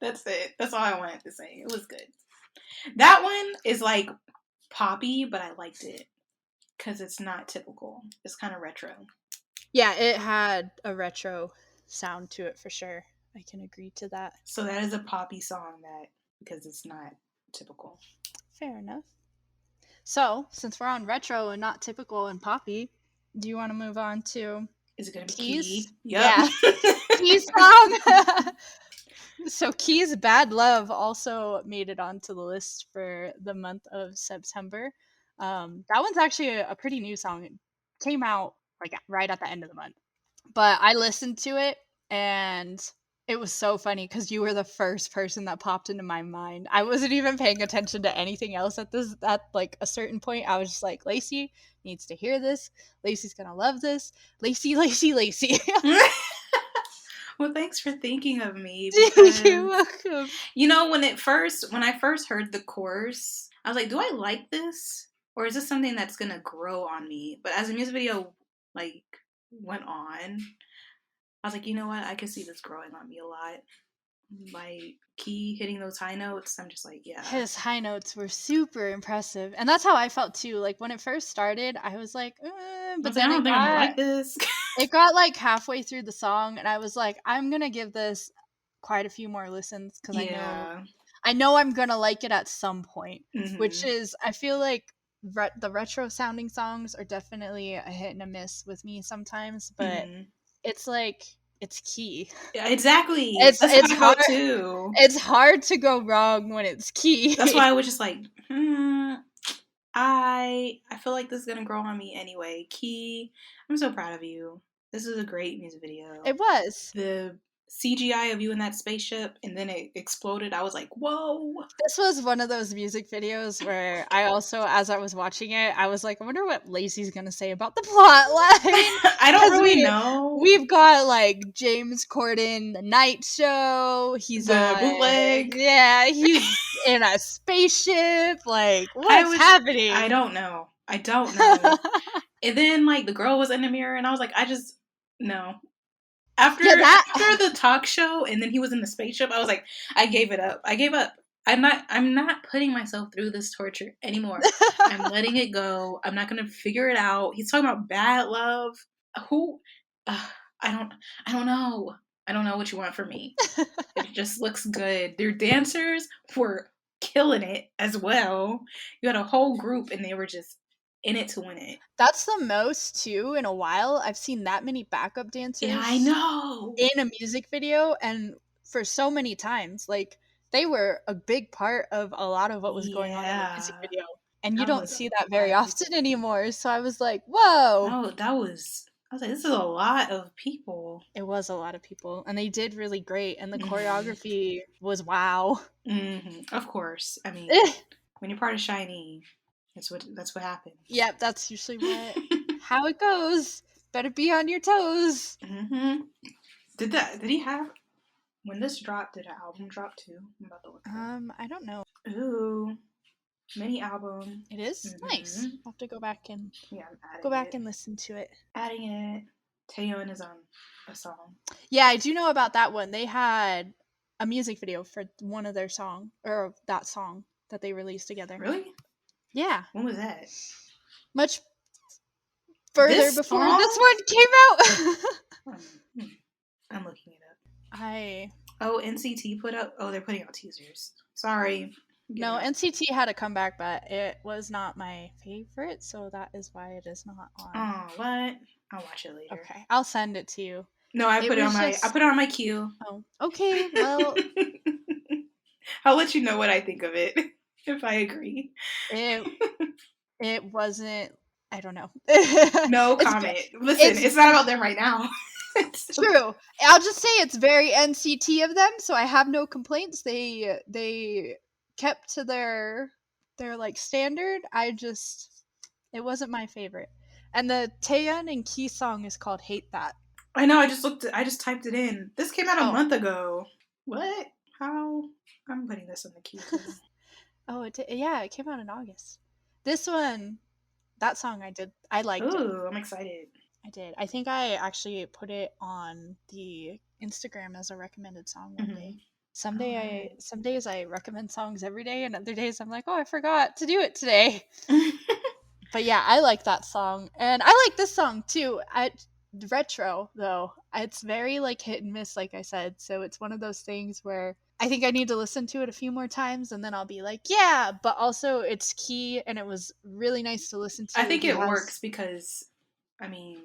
That's it. That's all I wanted to say. It was good. That one is like poppy, but I liked it because it's not typical. It's kind of retro. Yeah, it had a retro sound to it for sure. I can agree to that. So that is a poppy song because it's not typical. Fair enough. So, since we're on retro and not typical and poppy, do you want to move on to... Is it going to be Key? Yep. Yeah. Key's song! So Key's Bad Love also made it onto the list for the month of September. That one's actually a pretty new song. It came out like right at the end of the month. But I listened to it and it was so funny because you were the first person that popped into my mind. I wasn't even paying attention to anything else at like a certain point. I was just like, Lacey needs to hear this. Lacey's gonna love this. Lacey. Well, thanks for thinking of me. You're welcome. You know, when I first heard the chorus, I was like, do I like this? Or is this something that's going to grow on me? But as the music video, like, went on, I was like, you know what? I could see this growing on me a lot. Like, Key hitting those high notes, I'm just like, yeah. His high notes were super impressive. And that's how I felt, too. Like, when it first started, I was like, but then I don't think I'm gonna like this. It got like halfway through the song, and I was like, I'm gonna give this quite a few more listens because I know I'm gonna like it at some point. Mm-hmm. Which is, I feel like the retro sounding songs are definitely a hit and a miss with me sometimes, but it's like it's Key. Yeah, exactly. It's hard too. It's hard to go wrong when it's Key. That's why I was just like, I feel like this is gonna grow on me anyway. Key, I'm so proud of you. This is a great music video. It was. The CGI of you in that spaceship and then it exploded. I was like, whoa. This was one of those music videos where I also, as I was watching it, I was like, I wonder what Lacey's gonna say about the plot line. I don't really know. We've got like James Corden, The Night Show. He's the bootleg. Yeah, he's in a spaceship. Like, what's happening? I don't know. And then like the girl was in the mirror and I was like, no. After the talk show and then he was in the spaceship, I was like, I gave it up. I'm not putting myself through this torture anymore. I'm letting it go. I'm not gonna figure it out. He's talking about bad love. Who? I don't know. I don't know what you want from me. It just looks good. Their dancers were killing it as well. You had a whole group and they were just in it to win it. That's the most too in a while. I've seen that many backup dancers. Yeah, I know. In a music video, and for so many times, like they were a big part of a lot of what was going on in the music video, and you don't see that very often anymore. So I was like, whoa. No, I was like, this is a lot of people. It was a lot of people, and they did really great, and the choreography was wow. Mm-hmm. Of course, I mean, when you're part of SHINee. That's what happens. Yep, that's usually how it goes. Better be on your toes. Mm-hmm. Did he have when this dropped? Did an album drop too? I'm about to look. I don't know. Ooh, mini album. It is nice. I'll have to go back and and listen to it. Adding it. Taeyeon is on a song. Yeah, I do know about that one. They had a music video for one of their song or that song that they released together. Really? Yeah. When was that? Much further before this one came out. I'm looking it up. NCT put up. Oh, they're putting out teasers. Sorry. No, NCT had a comeback, but it was not my favorite, so that is why it is not on. Oh, what? I'll watch it later. Okay, I'll send it to you. No, I put it on my queue. Oh, okay. Well, I'll let you know what I think of it if I agree. It it wasn't. I don't know. No it's comment. Listen, it's it's not about them right now. It's okay. true. I'll just say it's very NCT of them, so I have no complaints. They kept to their like standard. It wasn't my favorite. And the Taeyeon and Key song is called "Hate That." I know. I just typed it in. This came out a Oh, month ago. What? How? I'm putting this in the queue too. oh, yeah, it came out in August. This one, that song I liked it. Ooh, I'm excited. I did. I think I actually put it on the Instagram as a recommended song one day. Mm-hmm. All Some days I recommend songs every day, and other days I'm like, oh, I forgot to do it today. right. But yeah, I like that song, and I like this song too. Retro though, it's very like hit and miss, like I said. So it's one of those things where I think I need to listen to it a few more times, and then I'll be like, yeah. But also, it's Key, and it was really nice to listen I to. think He it works has, because, I mean,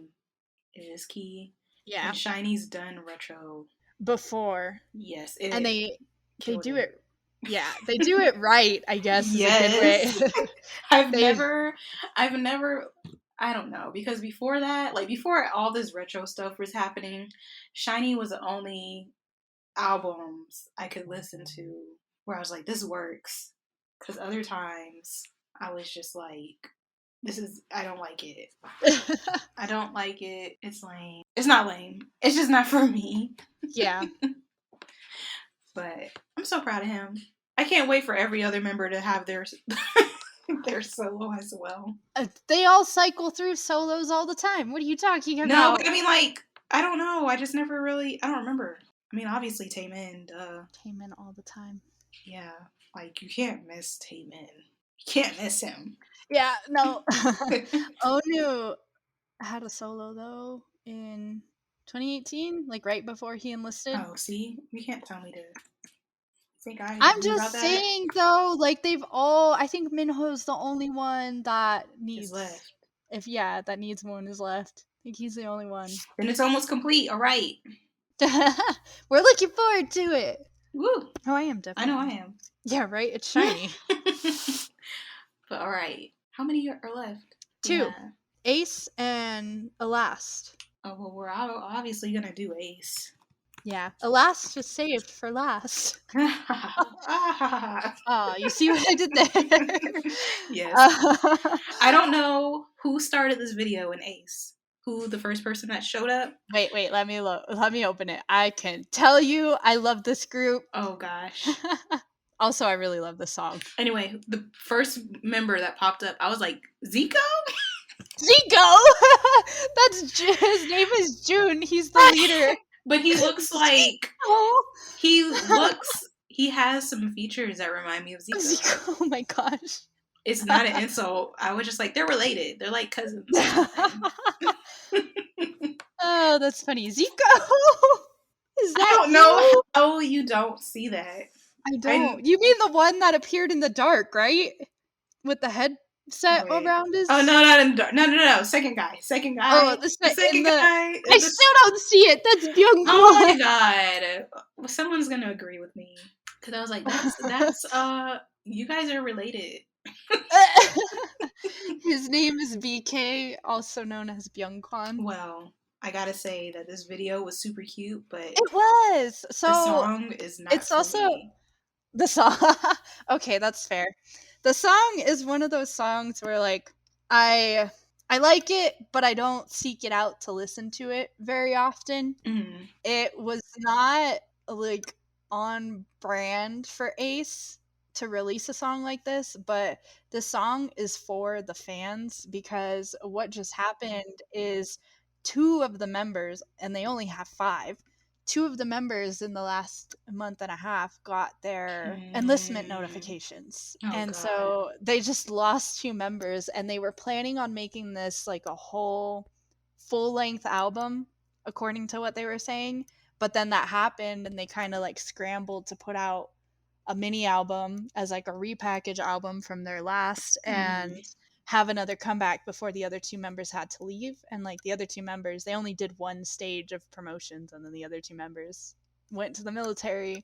it is Key, yeah, and Shiny's done retro. before, Yes, and it they killed do it. it. Yeah, they do it right. I guess is a good way. Yes. I've they never, I've never, I don't know, because before that, like before all this retro stuff was happening, Shiny was the only albums I could listen to where I was like, this works. Because other times I was just like, I don't like it. I don't like it. It's lame. It's not lame. It's just not for me. yeah. But I'm so proud of him. I can't wait for every other member to have their their solo as well. They all cycle through solos all the time. What are you talking No, about? but I mean, like, I don't know. I just never really. I don't remember. I mean, obviously Taemin. Came in all the time. Yeah, like you can't miss Taemin. You can't miss him. Yeah, no. Onu had a solo though in 2018, like right before he enlisted. Oh, see, you can't tell me to think I I'm knew about just that. saying though, like they've all. I think Minho's the only one that Is needs. left. If yeah, that needs one is left. I think he's the only one. Then it's almost complete. All right. We're looking forward to it. Woo. Oh, I am I know I definitely. am. Yeah, right. It's shiny. But all right. How many are left? We Two, have. Ace and Elast. Oh well, we're obviously gonna do Ace. Yeah, Elast was saved for last. You see what I did there? Yes. Uh, I don't know who started this video in Ace. Who the first person that showed up? wait, let me let me open it. I can tell you, I love this group. Oh gosh. Also, I really love the song. Anyway, the first member that popped up, I was like, Zico? Zico! His name is June. He's the leader. But he looks like Zico! he has some features that remind me of Zico. Zico! Oh my gosh. It's not an insult. I was just like, they're related. They're like cousins or something. Oh, that's funny. Zico! Is I that don't know you? how you don't see that. I don't. You mean the one that appeared in the dark, right? With the headset Wait. around his. Oh no! Second guy. Oh, The in second the. guy. I still don't see it. That's Byung Oh my Kwon. god! Well, someone's gonna agree with me because I was like, that's you guys are related. His name is BK, also known as Byung Kwon. Well, I gotta say that this video was super cute, but It was. the So song is not it's for also me. the song. Okay, that's fair. The song is one of those songs where like I I like it, but I don't seek it out to listen to it very often. Mm. It was not like on brand for Ace to release a song like this, but the song is for the fans because what just happened is two of the members, and they only have five, two of the members in the last month and a half got their enlistment notifications. Oh And god. so they just lost two members, and they were planning on making this like a whole full length album according to what they were saying. But then that happened, and they kind of like scrambled to put out a mini album as like a repackage album from their last and have another comeback before the other two members had to leave. And like the other two members, they only did one stage of promotions, and then the other two members went to the military.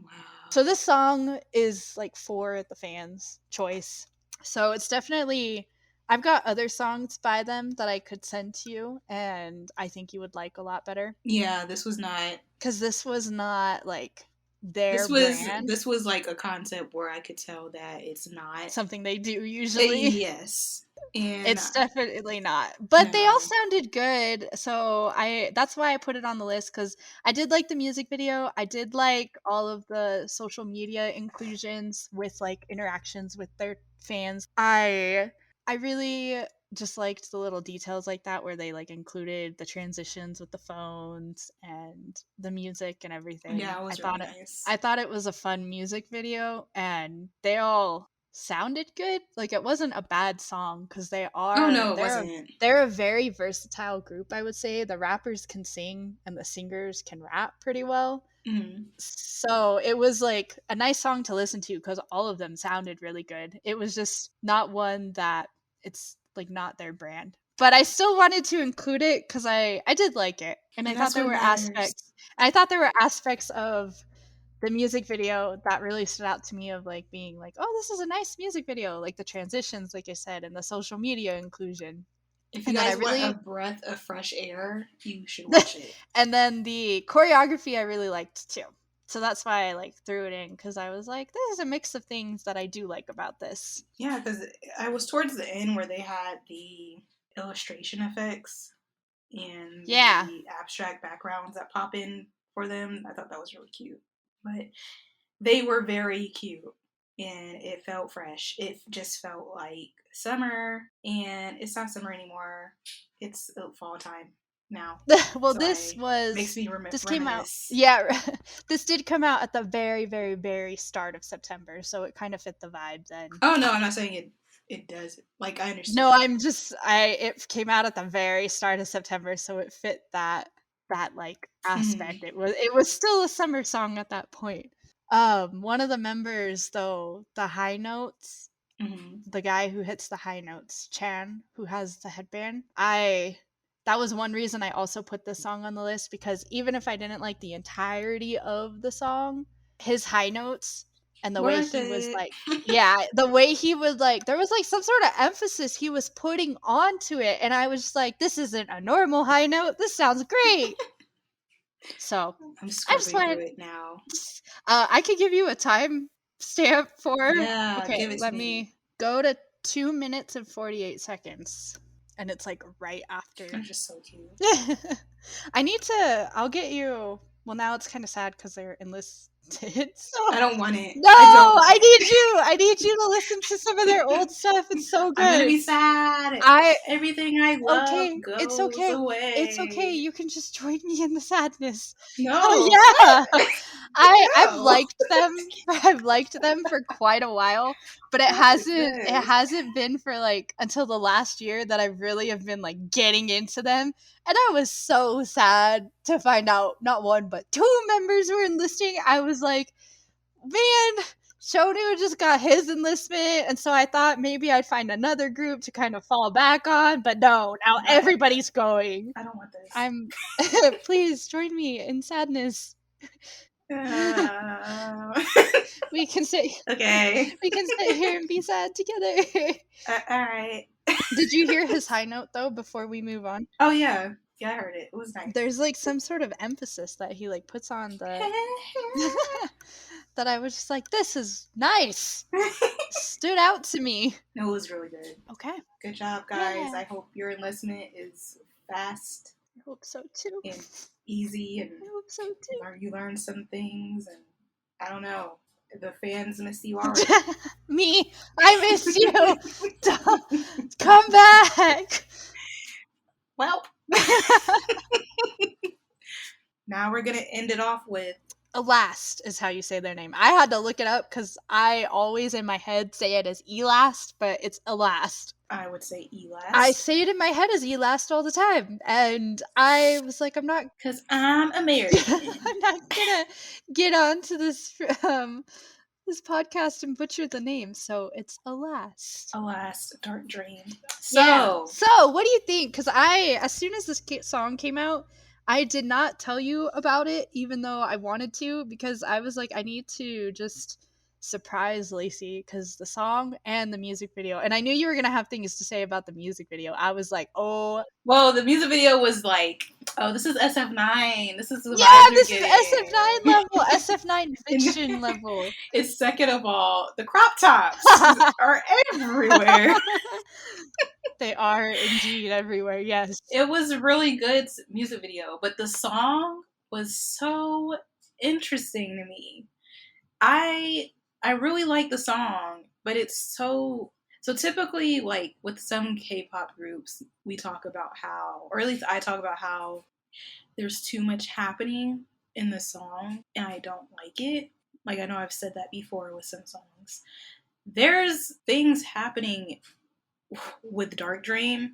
Wow. So this song is like for the fans' choice. So it's definitely, I've got other songs by them that I could send to you, and I think you would like a lot better. Yeah, this was not. Because this was not like their brand. This was like a concept where I could tell that it's not something they do usually. Yes. And It's definitely not. But they all no. sounded good. So that's why I put it on the list, because I did like the music video. I did like all of the social media inclusions with like interactions with their fans. I really just liked the little details like that where they like included the transitions with the phones and the music and everything. Yeah, it was really nice. I thought it was a fun music video, and they all sounded good. Like, it wasn't a bad song, because they are. Oh no, it wasn't. They're a very versatile group, I would say. The rappers can sing and the singers can rap pretty well. Mm-hmm. So it was like a nice song to listen to because all of them sounded really good. It was just not one that it's like not their brand. But I still wanted to include it because I did like it. And I thought there were aspects of the music video that really stood out to me, of like being like, oh, this is a nice music video, like the transitions, like I said, and the social media inclusion. If you guys want a breath of fresh air, you should watch it. And then the choreography I really liked too. So that's why I like threw it in, because I was like, this is a mix of things that I do like about this. Yeah, because I was towards the end where they had the illustration effects and the abstract backgrounds that pop in for them. I thought that was really cute. But they were very cute and it felt fresh. It just felt like summer, and it's not summer anymore. It's fall time now. Well, so this makes me this came out. Yeah, this did come out at the very, very, very start of September, so it kind of fit the vibe then. Oh no, I'm not saying it does. Like, I understand. No, it came out at the very start of September, so it fit that like aspect. Mm-hmm. It was still a summer song at that point. One of the members, though, the high notes, the guy who hits the high notes, Chan, who has the headband, that was one reason I also put this song on the list, because even if I didn't like the entirety of the song, his high notes and the way he was like, the way he would like, there was like some sort of emphasis he was putting onto it, and I was just like, this isn't a normal high note. This sounds great. So I'm scrubbing through it now. I could give you a time stamp for. Yeah, okay, let me go to 2 minutes and 48 seconds. And it's like right after. They're just so cute. I'll get you. Well, now it's kind of sad because they're enlisted. So. I don't want it. No, I need you to listen to some of their old stuff. It's so good. I'm gonna be sad. Everything I love goes away. It's okay. You can just join me in the sadness. No. Oh, yeah. I've liked them. I've liked them for quite a while, but it hasn't been for like until the last year that I really have been like getting into them. And I was so sad to find out not one but two members were enlisting. I was like, man, Shonu just got his enlistment, and so I thought maybe I'd find another group to kind of fall back on, but no, now everybody's going. I don't want this. Please join me in sadness. We can sit here and be sad together. All right. Did you hear his high note though before we move on? Oh yeah, I heard it. It was nice. There's like some sort of emphasis that he like puts on the that I was just like, this is nice. Stood out to me. No, it was really good. Okay. Good job, guys. Yeah. I hope your enlistment is fast. I hope so too. And easy, and I hope so too. You learn some things, and I don't know. The fans miss you already. Me, I miss you. Come back. Well, now we're gonna end it off with Elast is how you say their name. I had to look it up because I always in my head say it as Elast, but it's Elast. I would say Elast. I say it in my head as Elast all the time, and I was like, I'm not, because I'm American. I'm not gonna get onto this this podcast and butcher the name, so it's Elast. Elast, dark dream. So what do you think? Because as soon as this song came out, I did not tell you about it, even though I wanted to, because I was like, I need to just surprise Lacey because the song and the music video. And I knew you were going to have things to say about the music video. I was like, oh. Well, the music video was like, oh, this is SF9. This is the Yeah, vibes you're this is SF9 getting. level, SF9 fiction level. It's second of all, the crop tops are everywhere. They are indeed everywhere, yes. It was a really good music video, but the song was so interesting to me. I really like the song, but it's so typically, like with some K-pop groups, we talk about how, or at least I talk about how there's too much happening in the song and I don't like it. Like I know I've said that before with some songs. There's things happening with Dark Dream,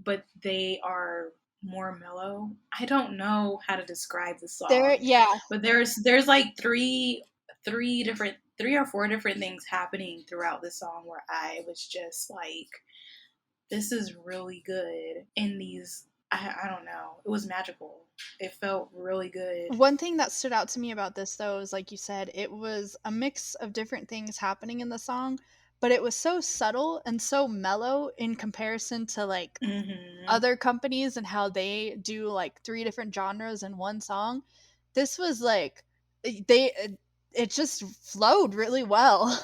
but they are more mellow. I don't know how to describe the song. Yeah. But there's like three or four different things happening throughout the song where I was just like, this is really good. And these I don't know. It was magical. It felt really good. One thing that stood out to me about this, though, is like you said, it was a mix of different things happening in the song, but it was so subtle and so mellow in comparison to like other companies and how they do like 3 different genres in one song. This was like it just flowed really well.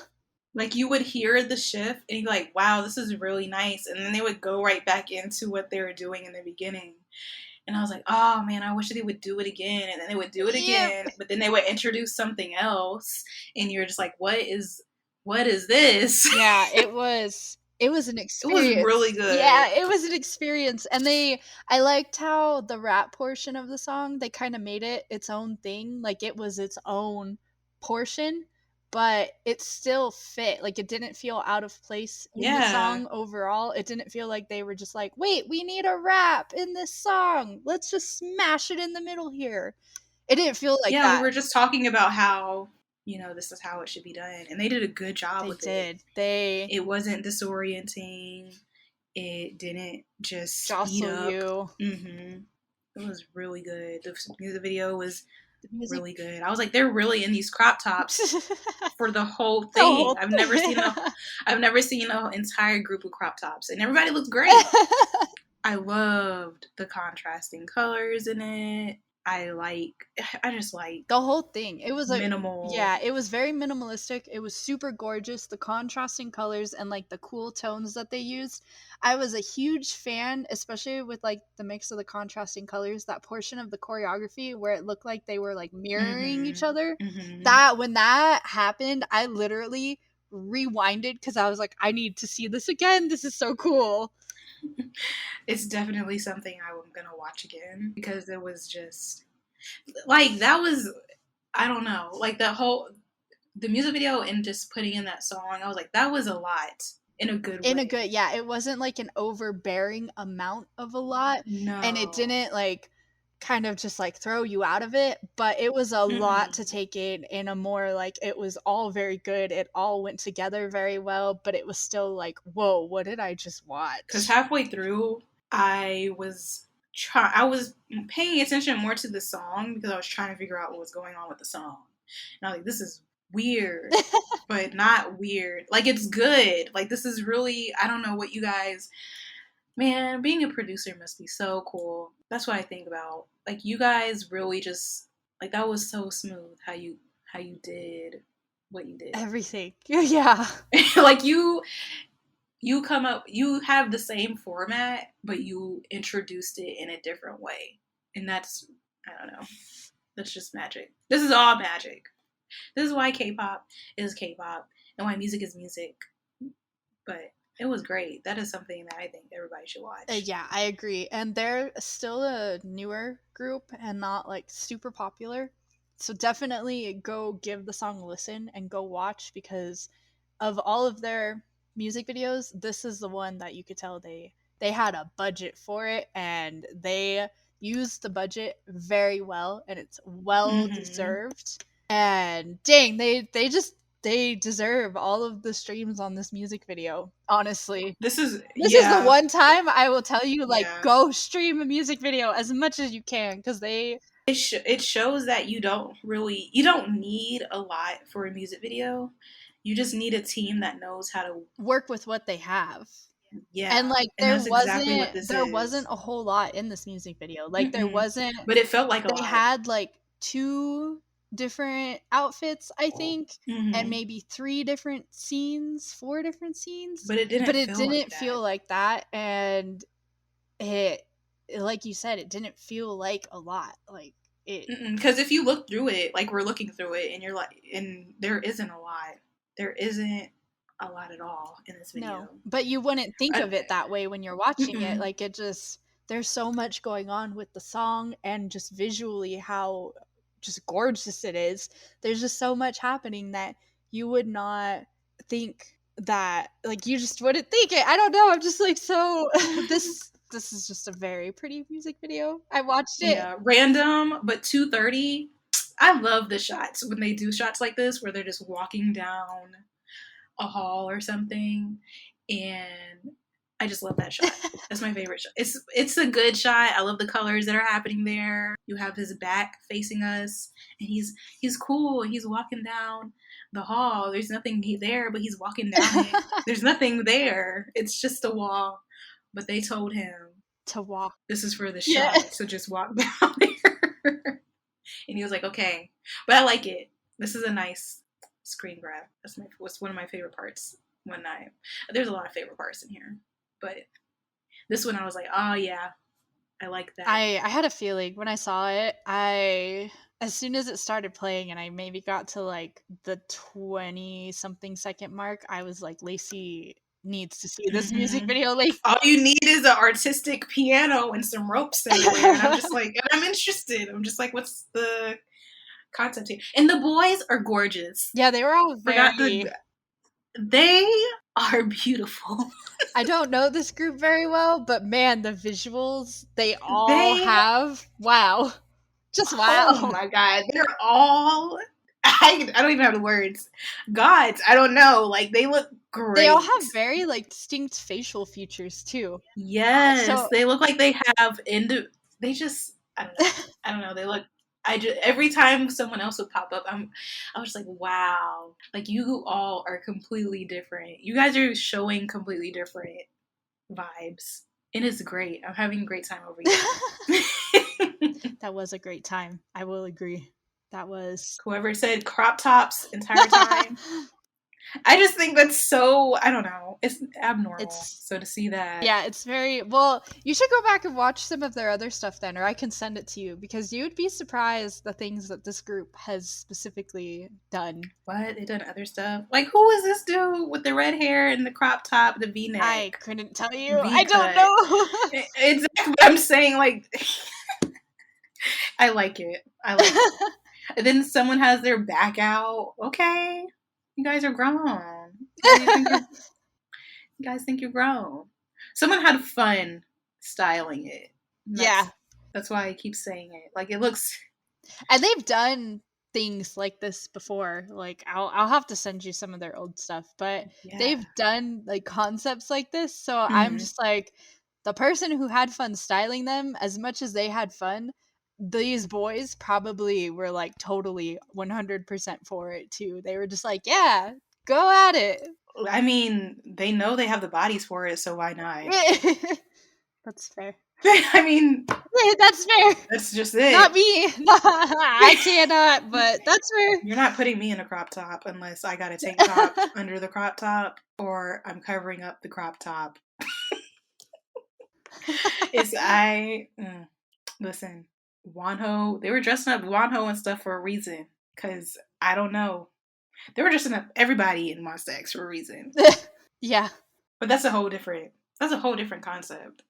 Like you would hear the shift and you'd be like, wow, this is really nice. And then they would go right back into what they were doing in the beginning. And I was like, oh man, I wish they would do it again. And then they would do it again, but then they would introduce something else. And you're just like, what is this? Yeah, it was an experience. It was really good. Yeah, it was an experience. And I liked how the rap portion of the song, they kind of made it its own thing. Like it was its own portion, but it still fit. Like it didn't feel out of place in the song overall. It didn't feel like they were just like, wait, we need a rap in this song. Let's just smash it in the middle here. It didn't feel like that. Yeah, we were just talking about how, this is how it should be done. And they did a good job with it. It wasn't disorienting. It didn't just jostle you. It was really good. The music video was really good. I was like, they're really in these crop tops for the whole thing. I've never seen an entire group of crop tops, and everybody looks great. I loved the contrasting colors in it. I just like the whole thing. It was like minimal. Yeah, it was very minimalistic. It was super gorgeous. The contrasting colors and like the cool tones that they used. I was a huge fan, especially with like the mix of the contrasting colors, that portion of the choreography where it looked like they were like mirroring each other. That when that happened, I literally rewinded because I was like, I need to see this again. This is so cool. It's definitely something I'm gonna watch again because it was just like that was, I don't know, like the music video and just putting in that song, I was like, that was a lot in a good way. Yeah, it wasn't like an overbearing amount of a lot. No. And it didn't like kind of just like throw you out of it, but it was a lot to take in a more like, it was all very good. It all went together very well, but it was still like, whoa, what did I just watch? Because halfway through, I was paying attention more to the song because I was trying to figure out what was going on with the song. And I was like, this is weird, but not weird. Like, it's good. Like, this is really, I don't know what you guys, man, being a producer must be so cool. That's what I think about. Like, you guys really just, like, that was so smooth how you did what you did. Everything. Yeah. Like, you have the same format, but you introduced it in a different way. And that's, I don't know, that's just magic. This is all magic. This is why K-pop is K-pop and why music is music. But it was great. That is something that I think everybody should watch. Yeah, I agree. And they're still a newer group and not like super popular. So definitely go give the song a listen and go watch, because of all of their music videos, this is the one that you could tell they had a budget for it, and they used the budget very well, and it's well deserved. And dang, they just they deserve all of the streams on this music video, honestly. This is This is the yeah, one time I will tell you, like, yeah. go stream a music video as much as you can, because they It shows that you don't need a lot for a music video. You just need a team that knows how to work with what they have. And, yeah, like, and that's exactly what this there wasn't is. a whole lot in this music video. Like, there Mm-mm. wasn't But it felt like a they lot. had, like, 2 different outfits, I think, and Hmm. maybe 3 different scenes, 4 different scenes, But it but didn't it feel like didn't that. feel like that, and it like you said, it didn't feel like a lot. Like, it Because if you look through it, like we're looking through it, and you're like, and there isn't a lot. There isn't a lot at all in this no, video. but you wouldn't think I, of it that way when you're watching it. mm-mm. Like, it just there's so much going on with the song and just visually how just gorgeous it is. There's just so much happening that you would not think that, like, you just wouldn't think it. I don't know. I'm just like, so this is just a very pretty music video. I watched it. Yeah, random, but 2:30. I love the shots when they do shots like this where they're just walking down a hall or something, and I just love that shot. That's my favorite shot. It's a good shot. I love the colors that are happening there. You have his back facing us, and he's cool. He's walking down the hall. There's nothing there, but he's walking down it. There's nothing there. It's just a wall. But they told him To walk. this is for the Yeah. shot, so just walk down there. And he was like, okay. But I like it. This is a nice screen grab. What's one of my favorite parts when I there's a lot of favorite parts in here. But this one I was like, oh yeah, I like that. I had a feeling when I saw it. I As soon as it started playing and I maybe got to like the 20 something second mark, I was like, Lacey needs to see this music Hmm. video. Lacey. All you need is an artistic piano and some ropes everywhere. And I'm just like, and I'm interested. I'm just like, what's the concept here? And the boys are gorgeous. Yeah, they were all Forgot very. they are beautiful. I don't know this group very well, but man, the visuals they all They have. Wow. Just Oh wow. my god, they're all I don't even have the words. Gods, I don't know. Like they look They all great. have very like distinct facial features too. Yes, So they look like they have they just I don't know. I don't know. They look I just every time someone else would pop up, I was just like, wow. Like you all are completely different. You guys are showing completely different vibes. And it's great. I'm having a great time over here. that was a great time. I will agree. That was. Whoever said crop tops entire time. I just think that's so, I don't know, it's abnormal. It's So to see that. yeah, it's very well. You should go back and watch some of their other stuff then, or I can send it to you because you would be surprised the things that this group has specifically done. What? They done other stuff? Like, who is this dude with the red hair and the crop top, the V neck? I couldn't tell you. V I don't cut. know. Exactly what I'm saying. Like, I like it. I like it. And then someone has their back out. Okay. You guys are grown. You guys think you're grown. Someone had fun styling it. Yeah. That's why I keep saying it. Like it looks And they've done things like this before. Like I'll have to send you some of their old stuff, but yeah. they've done like concepts like this. So Mm-hmm. I'm just like the person who had fun styling them as much as they had fun. These boys probably were like totally 100% for it too. They were just like, yeah, go at it. I mean, they know they have the bodies for it, so why not? That's fair. I mean, that's fair. That's just it. Not me. I cannot, but that's fair. You're not putting me in a crop top unless I got a tank top under the crop top or I'm covering up the crop top. Listen, Wonho, they were dressing up Wonho and stuff for a reason. Because I don't know. They were dressing up everybody in Monsta X for a reason. Yeah. But that's a whole different concept.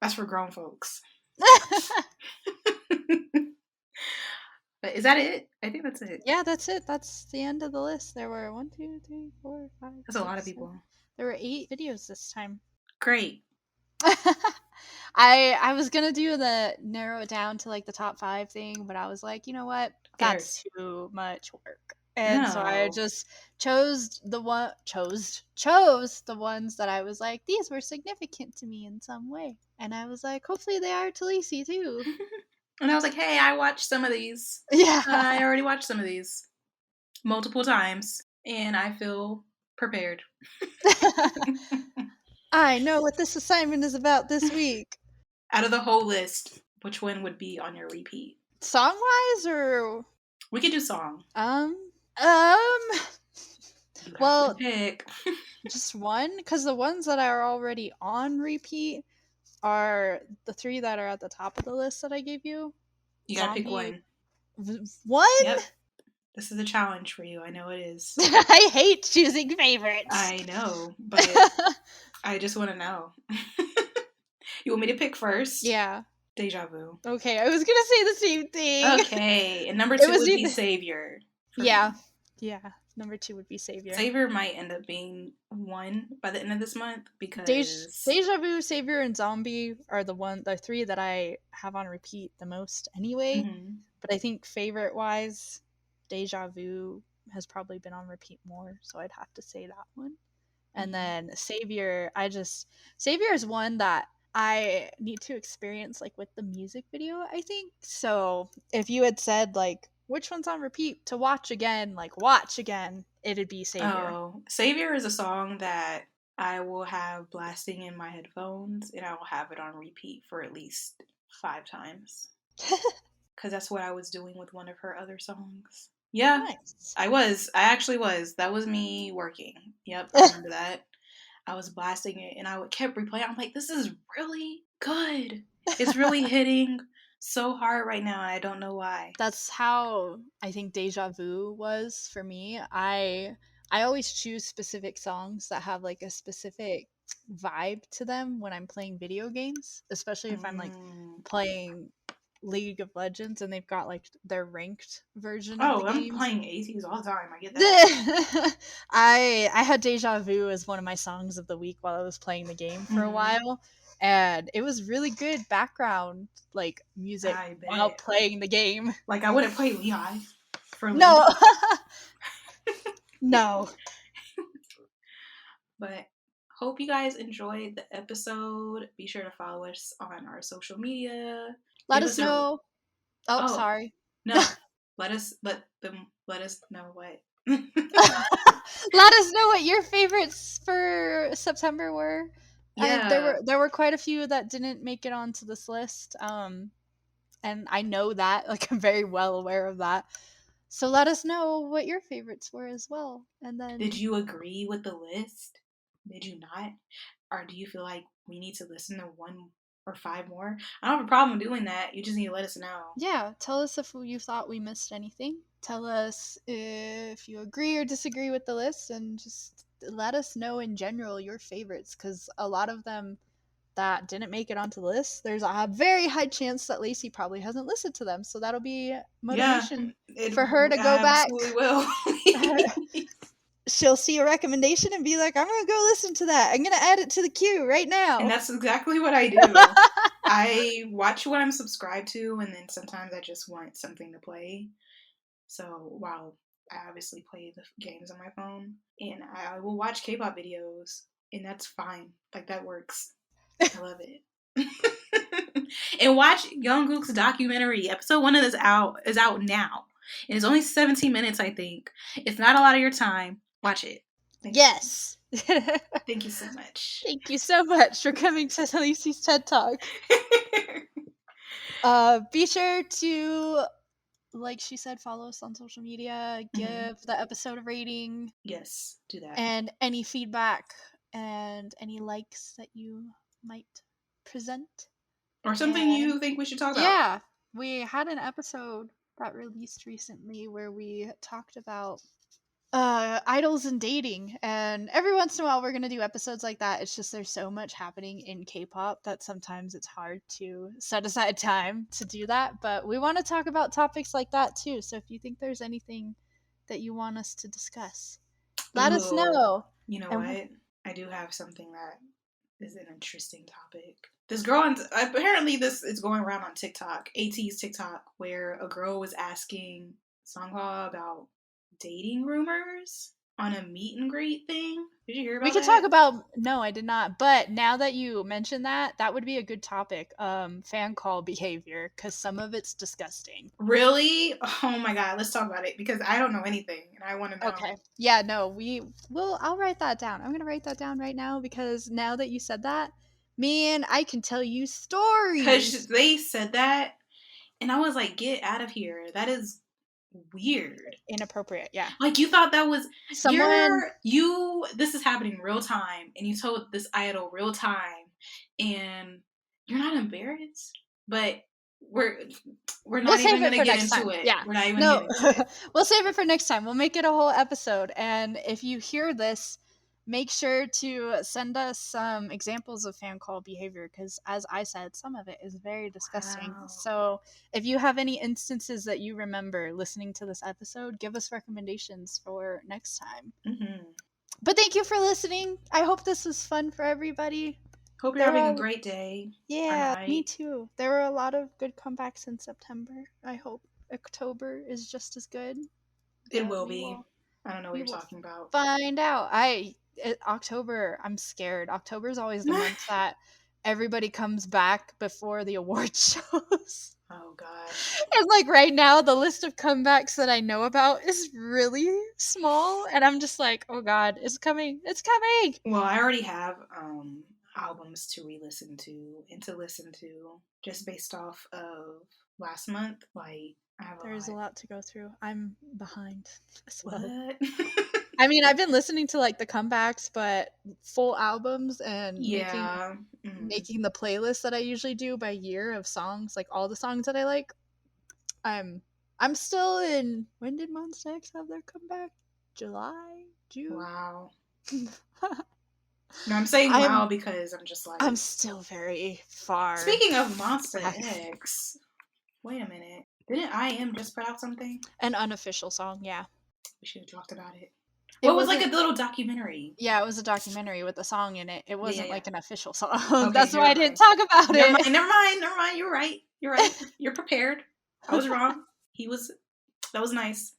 That's for grown folks. But is that it? I think that's it. Yeah, that's it. That's the end of the list. There were 1, 2, 3, 4, 5. That's a lot of people. There were 8 videos this time. Great. I was gonna do the narrow it down to like the top 5 thing, but I was like, you know what? That's too much work. And so I No. just chose the ones that I was like, these were significant to me in some way. And I was like, hopefully they are to Lacey too. And I was like, hey, I watched some of these. Yeah. I already watched some of these multiple times, and I feel prepared. I know what this assignment is about this week. Out of the whole list, which one would be on your repeat? Song wise or We could do song. um um You have to well, pick. just one, because the ones that are already on repeat are the three that are at the top of the list that I gave you. You gotta pick Zombie. one. One? Yep. This is a challenge for you. I know it is. I hate choosing favorites. I know, but I just want to know. You want me to pick first? Yeah. Deja Vu. Okay, I was gonna say the same thing. Okay, and number It two was would be either. Savior. Yeah. Me. Yeah. Number 2 would be Savior. Savior might end up being one by the end of this month because Deja Vu, Savior, and Zombie are the three that I have on repeat the most anyway. mm-hmm. But I think favorite wise, Deja Vu has probably been on repeat more, so I'd have to say that one. And then Savior, Savior is one that I need to experience like with the music video, I think. So if you had said like which one's on repeat to watch again, like watch again, it'd be Savior. Oh, Savior is a song that I will have blasting in my headphones and I will have it on repeat for at least 5 times. Because that's what I was doing with one of her other songs. Yeah, Nice. I actually was. That was me working. Yep, I remember that. I was blasting it and I kept replaying. I'm like, this is really good. It's really hitting so hard right now. And I don't know why. That's how I think Deja Vu was for me. I always choose specific songs that have like a specific vibe to them when I'm playing video games, especially if I'm like Mm. playing League of Legends and they've got like their ranked version of the Oh, I'm games. playing ATEEZ all the time. I get that. I had Deja Vu as one of my songs of the week while I was playing the game for a Mm-hmm. while, and it was really good background like music I while bet. playing the game. Like, I wouldn't play Lee Hi for Lee. No. No. But hope you guys enjoyed the episode. Be sure to follow us on our social media. Let Give us us a know. Oh, oh sorry. no. Let us know what. Let us know what your favorites for September were. Yeah. There were quite a few that didn't make it onto this list. And I know that, like I'm very well aware of that. So let us know what your favorites were as well. And Did then you agree with the list? Did you not? Or do you feel like we need to listen to 1 or 5 more? I don't have a problem doing that. You just need to let us know. yeah, tell us if you thought we missed anything. Tell us if you agree or disagree with the list, and just let us know in general your favorites, because a lot of them that didn't make it onto the list, there's a very high chance that Lacey probably hasn't listened to them. So that'll be Yeah, motivation it for her to go back. absolutely will. She'll see a recommendation and be like, I'm going to go listen to that. I'm going to add it to the queue right now. And that's exactly what I do. I watch what I'm subscribed to, and then sometimes I just want something to play. So while I obviously play the games on my phone, and I will watch K-pop videos, and that's fine. Like, that works. I love it. And watch Jungkook's documentary. Episode 1 is out now. And it's only 17 minutes, I think. It's not a lot of your time. Watch it. Yes. Thank you so much. Thank you so much for coming to Lacey's TED Talk. Be sure to, like she said, follow us on social media, give the episode a rating. Yes, do that. And any feedback and any likes that you might present. Or something you think we should talk about. Yeah, we had an episode that released recently where we talked about idols and dating, and every once in a while we're going to do episodes like that. It's just there's so much happening in K-pop that sometimes it's hard to set aside time to do that, but we want to talk about topics like that too. So if you think there's anything that you want us to discuss, let us know. You know what? I do have something that is an interesting topic. This girl, apparently this is going around on TikTok, ATEEZ TikTok, where a girl was asking Songhwa about dating rumors on a meet and greet thing. Did you hear We about could talk that? about, no, I did not. But now that you mention that, that would be a good topic. Fan call behavior, because some of it's disgusting. Really? Oh my god, let's talk about it because I don't know anything and I want to Okay. know. Yeah, no, we will. I'll write that down. I'm going to write that down right now because now that you said that, man, I can tell you Because stories. they said that and I was like, get out of here. That is weird. Inappropriate. Yeah. Like you thought that was Someone, this is happening real time and you told this idol real time and you're not embarrassed. But we're we're we'll not save even it gonna for get next into time. it. Yeah. We're not even gonna No, get into it. we'll save it for next time. We'll make it a whole episode. And if you hear this, make sure to send us some examples of fan call behavior because, as I said, some of it is very disgusting. Wow. So if you have any instances that you remember listening to this episode, give us recommendations for next time. Mm-hmm. But thank you for listening. I hope this was fun for everybody. Hope you're There having a were, great day or yeah, me night. too. There were a lot of good comebacks in September. I hope October is just as good, It but will be. I don't know what we you're will talking about. find out. October, I'm scared. October is always the month that everybody comes back before the award shows. Oh God. And like right now, the list of comebacks that I know about is really small, and I'm just like, oh God, it's coming, it's coming. Well, I already have albums to re-listen to and to listen to just based off of last month. Like I have a There's a lot. lot to go through. I'm behind as well. What? I mean, I've been listening to like the comebacks, but full albums and making Yeah. Mm. making the playlist that I usually do by year of songs, like all the songs that I like. I'm I'm still in. When did Monsta X have their comeback? July, June. Wow. No, I'm saying I'm wow because I'm just I'm like. still very far Speaking of Monster back. X, wait a minute. Didn't I am just put out something? An unofficial song, yeah. We should have talked about it. It What was like a wasn't. little documentary? Yeah, it was a documentary with a song in it. It Yeah, yeah, wasn't yeah. like an official song. Okay, That's why never I didn't mind. talk about Never it. mind, never mind, never mind. You're right. You're right. You're prepared. I was wrong. He was that was nice.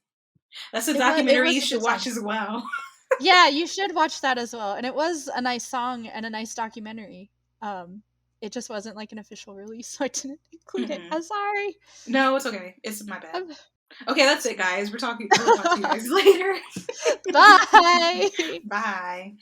That's a It documentary you was a should good watch song. as well. Yeah, you should watch that as well. And it was a nice song and a nice documentary. Um, it just wasn't like an official release, so I didn't include it. Mm-hmm. I'm sorry. No, it's okay. It's my bad. I'm... Okay, that's it, guys. We'll talk to you guys later. Bye. Bye.